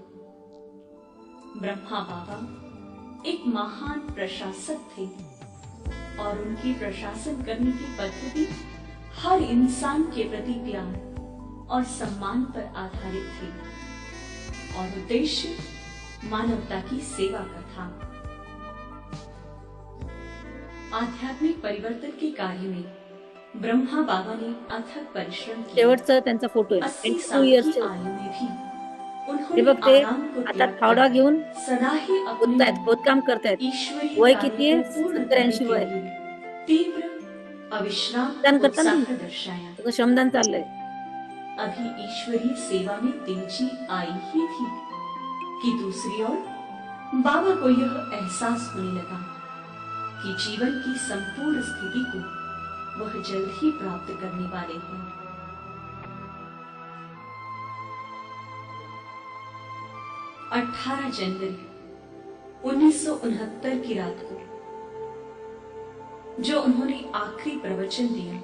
ब्रह्मा बाबा एक महान प्रशासक थे और उनकी प्रशासन करने की पद्धति हर इंसान के प्रति प्यार और सम्मान पर आधारित थी और उद्देश्य मानवता की सेवा का था। आध्यात्मिक परिवर्तन के कार्य में ब्रह्मा बाबा ने अथक परिश्रम किया। शेवटचा त्यांचा फोटो आहे 80 22 साल की इयर्सचे आयु में भी हे उन्होंने बघ ते आराम को आता त्याग फावडा कर घेऊन सदा ही अपने खोदतायत, खोदकाम करतायत। ईश्वरीय वय कार्य किती आहे? को पूर्ण 70-80 करने वय। के लिए तीव्र अविश्राम श्रमदान करता ना उत्साह तुम्ही? दर्शाया। तुझं श्रमदान चाललंय। अभी ईश्वरीय सेवा में तेजी आई ही थी कि दूसरी ओर बाबा को यह एहसास होने लगा कि जीवन की संपूर्ण स्थिति को वह जल्द ही प्राप्त करने वाले हैं। 18 जनवरी 1969 की रात को जो उन्होंने आखिरी प्रवचन दिया,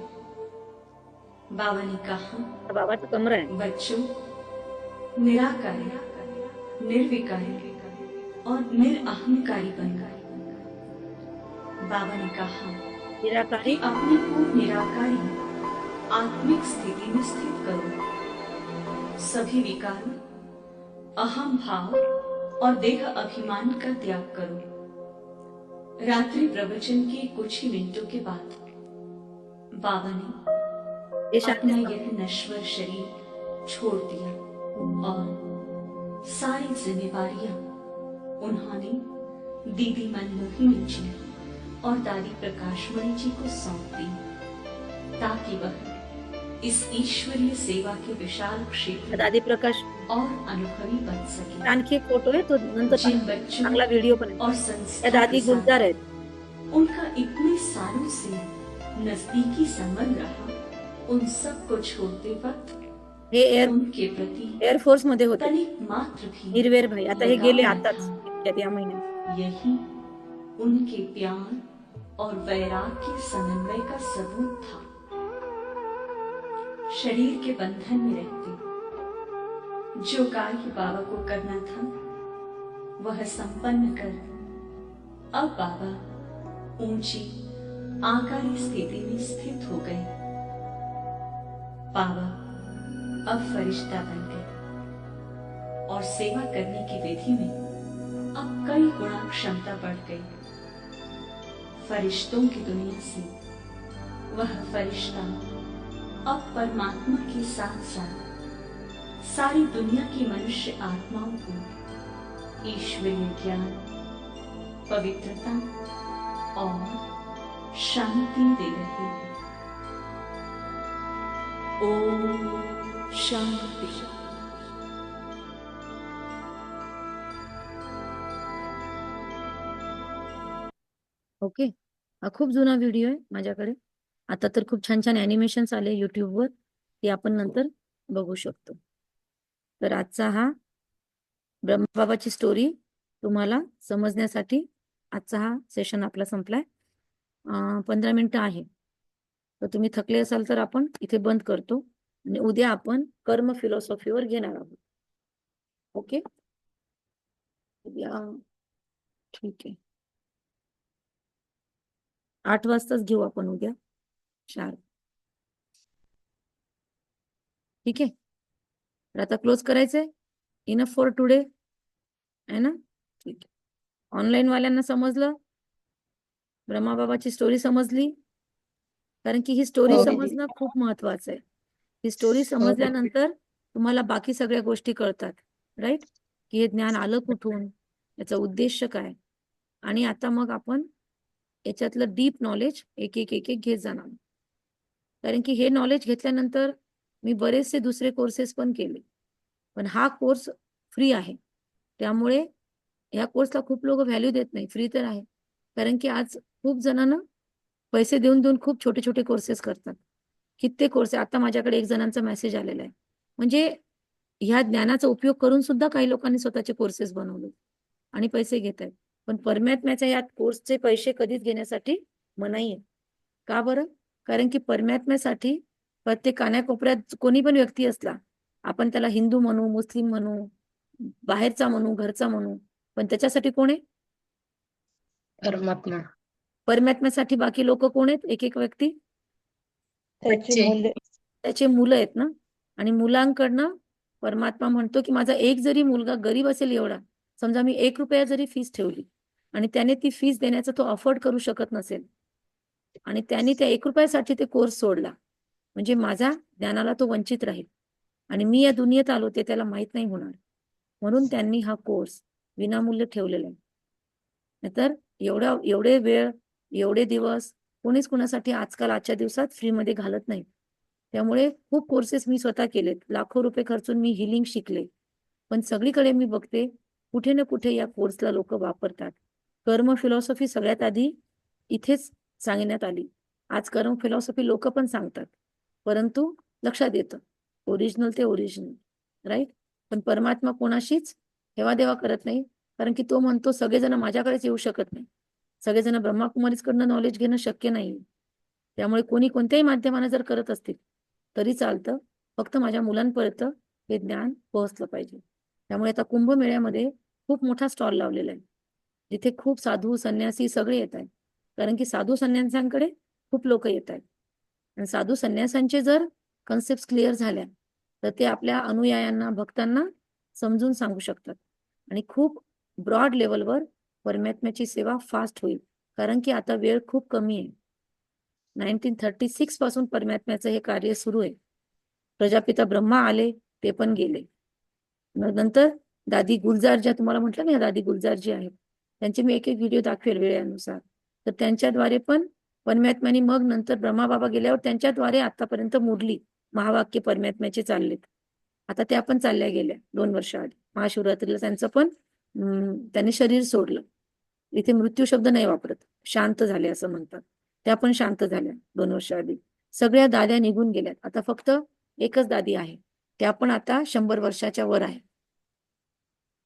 बाबा ने कहा, बाबाचा कमरा आहे। बच्चों, निराकारी, निर्विकारी और निरअहंकारी बनकर। बाबा ने कहा कि निराकारी अपने को निराकारी आत्मिक स्थिति में स्थित करो। सभी विकारों, अहम भाव और देह अभिमान का त्याग करो। रात्रि प्रवचन के कुछ ही मिनटों के बाद बाबा ने हे अपना शांत यह नश्वर शरीर छोड़ दिया और सारी जिम्मेवारियां उन्होंने दीदी मनमोहिनी जी और दादी प्रकाशमणि जी को सौंप दी ताकि वह इस ईश्वरीय सेवा के विशाल क्षेत्र में दादी प्रकाश और अनुभवी बन सके। आणखी एक फोटो आहे तो नंतर जिन बच्चों चांगला व्हिडिओ पण आहे। और त्या संस्था दादी के साथ गुलजार आहेत। उनका इतने सालों से नजदीकी संबंध रहा, उन सब को छोड़ते वक्त हे उनके प्रति एअरफोर्स मध्ये होते तनिक मात्र भी हिरवेर भाई, आता हे गेले लगाव न आताच था। इतक्यात या महिन्यात। यही उनके प्यार और वैराग के समन्वय का सबूत था। शरीर के बंधन में रहते जो कार्य बाबा को करना था वह संपन्न कर अब बाबा ऊंची आकारी स्थिति में स्थित हो गए। बाबा अब फरिश्ता बन गए और सेवा करने की विधि में अब कई गुणा क्षमता बढ़ गई। फरिश्तों की दुनिया से वह फरिश्ता अब परमात्मा के साथ साथ सारी दुनिया की मनुष्य आत्माओं को ईश्वरीय ज्ञान, पवित्रता और शांति दे रहे हैं। ओम शांति। ओके, हा खूप जुना व्हिडिओ आहे माझ्याकडे। आता तर खूप छान छान ॲनिमेशन्स आले युट्यूबवर, ते आपण नंतर बघू शकतो। तर आजचा हा ब्रह्मबाबाची स्टोरी तुम्हाला समजण्यासाठी आजचा हा सेशन आपला संपलाय। 15 मिनिटं आहे, तर तुम्ही थकले असाल तर आपण इथे बंद करतो आणि उद्या आपण कर्म फिलॉसॉफीवर घेणार आहोत। ओके, उद्या ठीक आहे 8 वाजताच घेऊ आपण उद्या शार्प। ठीक आहे, तर आता क्लोज करायचंय। इनफ फॉर टुडे आहे ना? ठीक आहे, ऑनलाईन वाल्यांना समजलं, ब्रह्माबाबाची स्टोरी समजली? कारण की ही स्टोरी हो, दीदी. समजणं खूप महत्वाचं आहे। ही स्टोरी समजल्यानंतर तुम्हाला बाकी सगळ्या गोष्टी कळतात, राईट? की हे ज्ञान आलं कुठून, याचा उद्देश काय, आणि आता मग आपण याच्यातलं डीप नॉलेज एक एक एक एक घेत जाणार। कारण की हे नॉलेज घेतल्यानंतर मी बरेचसे दुसरे कोर्सेस पण केले, पण हा कोर्स फ्री आहे, त्यामुळे या कोर्सला खूप लोक व्हॅल्यू देत नाही। फ्री तर आहे, कारण की आज खूप जणांना पैसे देऊन देऊन खूप छोटे छोटे कोर्सेस करतात. कित्येक कोर्स आता माझ्याकडे एक जणांचा मेसेज आलेला आहे. म्हणजे ह्या ज्ञानाचा उपयोग करून सुद्धा काही लोकांनी स्वतःचे कोर्सेस बनवले आणि पैसे घेत आहेत. पण परमात्म्याच्या या कोर्सचे पैसे कधीच घेण्यासाठी मनाई आहे. का बरं? कारण की परमात्म्यासाठी प्रत्येक कानाकोपऱ्यात कोणी पण व्यक्ती असला, आपण त्याला हिंदू म्हणू, मुस्लिम म्हणू, बाहेरचा म्हणू, घरचा म्हणू, पण त्याच्यासाठी कोण आहे? परमात्मा. परमात्म्यासाठी बाकी लोक कोण आहेत? एक एक व्यक्ती त्याची बच्चे. मुले. त्याचे मुलं आहेत ना. आणि मुलांकडनं परमात्मा म्हणतो की माझा एक जरी मुलगा गरीब असेल एवढा, समजा मी 1 रुपया जरी फीस ठेवली आणि त्याने ती फीस देण्याचा तो अफोर्ड करू शकत नसेल आणि त्याने त्या 1 रुपयासाठी ते कोर्स सोडला, म्हणजे माझा ज्ञानाला तो वंचित राहील आणि मी या दुनियेत आलो ते त्याला माहित नाही होणार. म्हणून त्यांनी हा कोर्स विनामूल्य ठेवलेला आहे. नाहीतर एवढे वेळ, एवढे दिवस कोणीच कुणासाठी आजकाल आजच्या दिवसात फ्रीमध्ये घालत नाही. त्यामुळे खूप कोर्सेस मी स्वतः केलेत. लाखो रुपये खर्चून मी हीलिंग शिकले. पण सगळीकडे मी बघते कुठे ना कुठे या कोर्सला लोक वापरतात. कर्म फिलॉसॉफी सगळ्यात आधी इथेच सांगण्यात आली. आज कर्म फिलॉसॉफी लोक पण सांगतात. परंतु लक्षात येतं ओरिजिनल ते ओरिजिनल, राईट? पण परमात्मा कोणाशीच हेवादेवा करत नाही. कारण की तो म्हणतो सगळेजण माझ्याकडेच येऊ शकत नाही. सगळेजण ब्रह्माकुमारीजकडनं नॉलेज घेणं शक्य नाही. त्यामुळे कोणी कोणत्याही माध्यमाने जर करत असतील तरी चालतं. फक्त माझ्या मुलांपर्यंत हे ज्ञान पोहोचलं पाहिजे. त्यामुळे आता कुंभमेळ्यामध्ये खूप मोठा स्टॉल लावलेला आहे, जिथे खूप साधू संन्यासी सगळे येत आहेत. कारण की साधू संन्यासांकडे खूप लोक येत आहेत आणि साधू संन्यासांचे जर कन्सेप्ट क्लिअर झाल्या तर ते आपल्या अनुयायांना, भक्तांना समजून सांगू शकतात आणि खूप ब्रॉड लेवलवर परमात्म्याची सेवा फास्ट होईल. कारण की आता वेळ खूप कमी आहे. 1936 पासून परमात्म्याचं हे कार्य सुरू आहे. प्रजापिता ब्रह्मा आले, ते पण गेले. नंतर दादी गुलजार, ज्या तुम्हाला म्हटलं ना, दादी गुलजार जी आहेत, त्यांचे मी एक एक व्हिडिओ दाखवेल वेळेनुसार. तर त्यांच्याद्वारे पण परमात्म्याने, मग नंतर ब्रह्माबाबा गेल्यावर त्यांच्याद्वारे आतापर्यंत मुरली महावाक्य परमात्म्याचे चाललेत. आता त्या पण चालल्या गेल्या 2 वर्ष आधी. महाशिवरात्रीला त्यांचं पण त्यांनी शरीर सोडलं. इथे मृत्यू शब्द नाही वापरत, शांत झाले असं म्हणतात. त्या पण शांत झाल्या 2 वर्ष आधी. सगळ्या दाद्या निघून गेल्यात. आता फक्त एकच दादी आहे. त्या पण आता 100 वर्षाच्या वर आहे,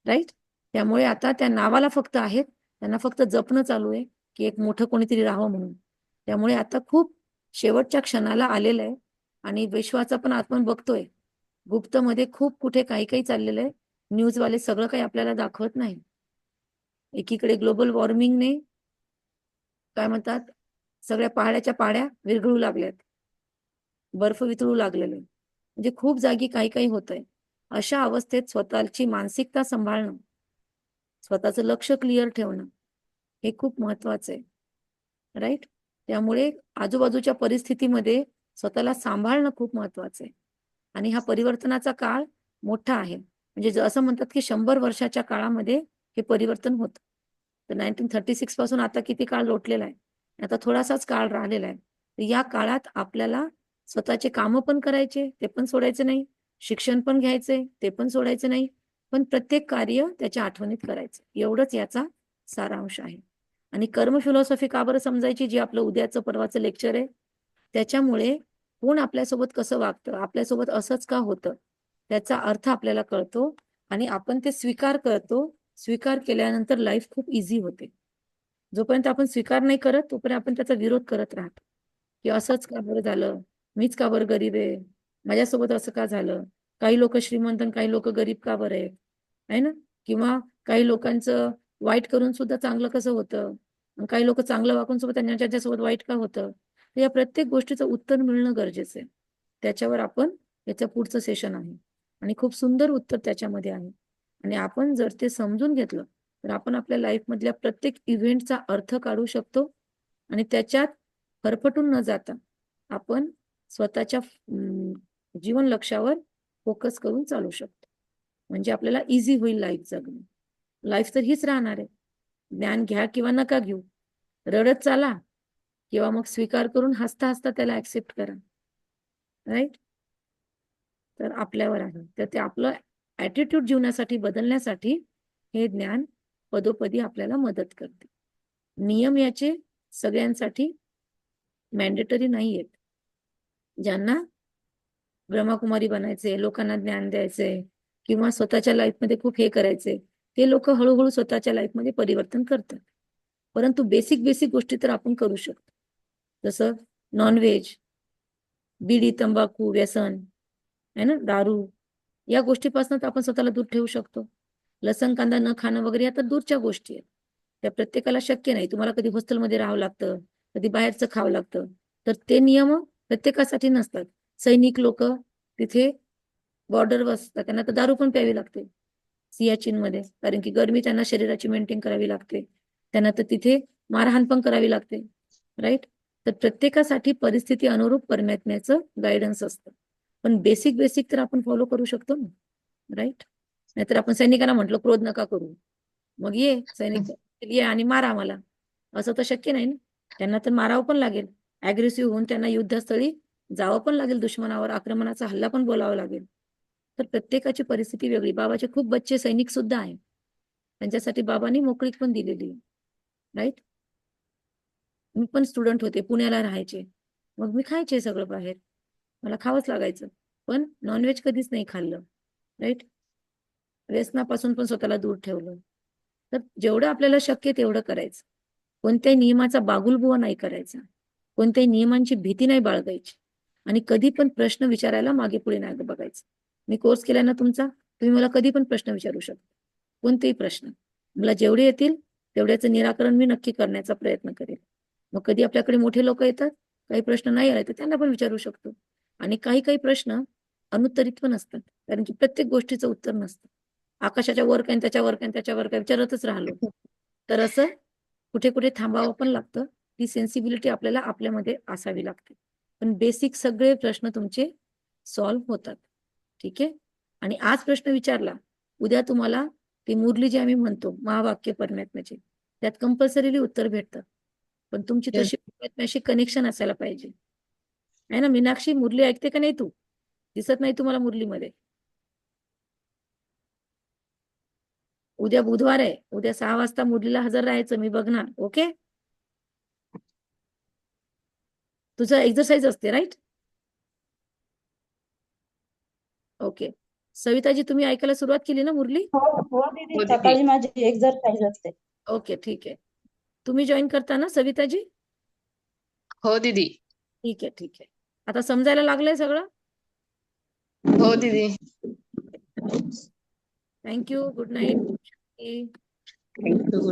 राईट? त्यामुळे आता त्या नावाला फक्त आहेत, त्यांना फक्त जपणं चालू आहे की एक मोठं कोणीतरी राहावं म्हणून. त्यामुळे आता खूप शेवटच्या क्षणाला आलेलं आहे आणि विश्वाचा पण आपण बघतोय गुप्तमध्ये खूप कुठे काही काही चाललेलं आहे. न्यूजवाले सगळं काही आपल्याला दाखवत नाही. एकीकडे ग्लोबल वॉर्मिंगने काय म्हणतात, सगळ्या पहाड्याच्या पाड्या विरघळू लागल्यात, बर्फ वितळू लागलेले, म्हणजे खूप जागी काही काही होतंय. अशा अवस्थेत स्वतःची मानसिकता सांभाळणं, स्वतःचं लक्ष क्लिअर ठेवणं हे खूप महत्वाचं आहे, राईट? त्यामुळे आजूबाजूच्या परिस्थितीमध्ये स्वतःला सांभाळणं खूप महत्वाचं आहे. आणि हा परिवर्तनाचा काळ मोठा आहे. म्हणजे असं म्हणतात की 100 वर्षाच्या काळामध्ये हे परिवर्तन होतं. तर 1936 पासून आता किती काळ लोटलेला आहे, आता थोडासाच काळ राहिलेला आहे. तर या काळात आपल्याला स्वतःचे कामं पण करायचे, ते पण सोडायचे नाही. शिक्षण पण घ्यायचंय, ते पण सोडायचं नाही. पण प्रत्येक कार्य त्याच्या आठवणीत करायचं, एवढंच याचा सारांश आहे. आणि कर्म फिलॉसॉफी का बरं समजायची, जी आपलं उद्याचं परवाचं लेक्चर आहे? त्याच्यामुळे कोण आपल्यासोबत कसं वागतं, आपल्यासोबत असंच का होतं, त्याचा अर्थ आपल्याला कळतो आणि आपण ते स्वीकार करतो. स्वीकार केल्यानंतर लाईफ खूप इझी होते. जोपर्यंत आपण स्वीकार नाही करत तोपर्यंत आपण त्याचा विरोध करत राहतो की असंच का बरं झालं, मीच का बरं गरीब आहे, माझ्यासोबत असं का झालं, काही लोक श्रीमंत आणि काही लोक गरीब का बरं आहेत, आहे ना? किंवा काही लोकांचं वाईट करून सुद्धा चांगलं कसं होतं, काही लोक चांगलं वाकून सुद्धा त्यांच्यासोबत वाईट का होतं? तर या प्रत्येक गोष्टीचं उत्तर मिळणं गरजेचं आहे. त्याच्यावर आपण याचं पुढचं सेशन आहे आणि खूप सुंदर उत्तर त्याच्यामध्ये आहे. आणि आपण जर ते समजून घेतलं तर आपण आपल्या लाईफ मधल्या प्रत्येक इव्हेंटचा अर्थ काढू शकतो आणि त्याच्यात फरफटून न जाता आपण स्वतःच्या जीवन लक्ष्यावर फोकस करून चालू शकतो. म्हणजे आपल्याला इझी होईल लाईफ जगणं. लाईफ तर हीच राहणार आहे. ज्ञान घ्या किंवा नका घेऊ, रडत चाला किंवा मग स्वीकार करून हसता हसता त्याला ऍक्सेप्ट करा, राईट? तर आपल्यावर आहे. तर ते आपलं ऍटिट्यूड जीवनासाठी बदलण्यासाठी हे ज्ञान पदोपदी आपल्याला मदत करते. नियम याचे सगळ्यांसाठी मॅन्डेटरी नाही आहेत. ज्यांना ब्रह्मकुमारी बनायचे, लोकांना ज्ञान द्यायचे किंवा स्वतःच्या लाईफमध्ये खूप हे करायचे, ते लोक हळूहळू स्वतःच्या लाईफमध्ये परिवर्तन करतात. परंतु बेसिक बेसिक गोष्टी तर आपण करू शकतो. जसं नॉनव्हेज, बिडी, तंबाखू, व्यसन आहे ना, दारू, या गोष्टीपासून तर आपण स्वतःला दूर ठेवू शकतो. लसण कांदा न खाणं वगैरे या तर दूरच्या गोष्टी आहेत. त्या प्रत्येकाला शक्य नाही. तुम्हाला कधी हॉस्टेलमध्ये राहावं लागतं, कधी बाहेरचं खावं लागतं. तर ते नियम प्रत्येकासाठी नसतात. सैनिक लोक तिथे बॉर्डरवर असतात, त्यांना तर दारू पण प्यावी लागते सियाचीनमध्ये, कारण की गरमी त्यांना शरीराची मेंटेन करावी लागते. त्यांना तर तिथे मारहाण पण करावी लागते, राईट. तर प्रत्येकासाठी परिस्थिती अनुरूप परमात्म्याचं गायडन्स असतं. पण बेसिक बेसिक तर आपण फॉलो करू शकतो ना, राईट. नाहीतर आपण सैनिकांना म्हटलं क्रोध नका करू, मग ये सैनिक ये आणि मारा मला, असं तर शक्य नाही ना. त्यांना तर मारावं पण लागेल, अग्रेसिव्ह होऊन त्यांना युद्धस्थळी जावं पण लागेल, दुश्मनावर आक्रमणाचा हल्ला पण बोलावा लागेल. तर प्रत्येकाची परिस्थिती वेगळी. बाबाचे खूप बच्चे सैनिक सुद्धा आहेत, त्यांच्यासाठी बाबांनी मोकळीक पण दिलेली आहे, राईट. मी पण स्टुडंट होते, पुण्याला राहायचे, मग मी खायचे सगळं बाहेर, मला खावंच लागायचं, पण नॉनव्हेज कधीच नाही खाल्लं, राईट. व्यसनापासून पण स्वतःला दूर ठेवलं. तर जेवढं आपल्याला शक्य आहे तेवढं करायचं. कोणत्याही नियमाचा बागुलबुवा नाही करायचा, कोणत्याही नियमांची भीती नाही बाळगायची आणि कधी पण प्रश्न विचारायला मागे पुढे नाही बघायचं. मी कोर्स केलाय ना तुमचा, तुम्ही मला कधी पण प्रश्न विचारू शकता, कोणतेही प्रश्न. मला जेवढे येतील तेवढ्याचं निराकरण मी नक्की करण्याचा प्रयत्न करेल. मग कधी आपल्याकडे मोठे लोक येतात, काही प्रश्न नाही आले तर त्यांना पण विचारू शकतो. आणि काही काही प्रश्न अनुत्तरित पण असतात, कारण की प्रत्येक गोष्टीचं उत्तर नसतं. आकाशाच्या वर काय, त्याच्यावर काय, त्याच्यावर काय विचारतच राहिलो तर असं कुठे कुठे थांबावं पण लागतं. ती सेन्सिबिलिटी आपल्याला आपल्यामध्ये असावी लागते. पण बेसिक सगळे प्रश्न तुमचे सॉल्व्ह होतात, ठीक आहे. आणि आज प्रश्न विचारला, उद्या तुम्हाला ती मुरली जी आम्ही म्हणतो महावाक्य परमात्म्याची, त्यात कंपल्सरीली उत्तर भेटतं. पण तुमची Yes. तशी परमात्म्याशी कनेक्शन असायला पाहिजे, आहे ना. मीनाक्षी, मुरली ऐकते का नाही तू? दिसत नाही तुम्हाला मुरलीमध्ये? उद्या बुधवार आहे, उद्या 6 वाजता मुरलीला हजर राहायचं, मी बघणार, ओके. तुझं एक्सरसाइज असते, राईट? ओके. सविताजी, तुम्ही ऐकायला सुरुवात केली ना मुरली? हो हो दीदी, हो दीदी. सकाळी माझी एक्सरसाइज असते. ओके, ठीक आहे. तुम्ही जॉईन करता ना सविताजी? हो दीदी. ठीक आहे, ठीक आहे. आता समजायला लागलंय सगळं? हो दीदी. थँक्यू. Good night. थँक्यू.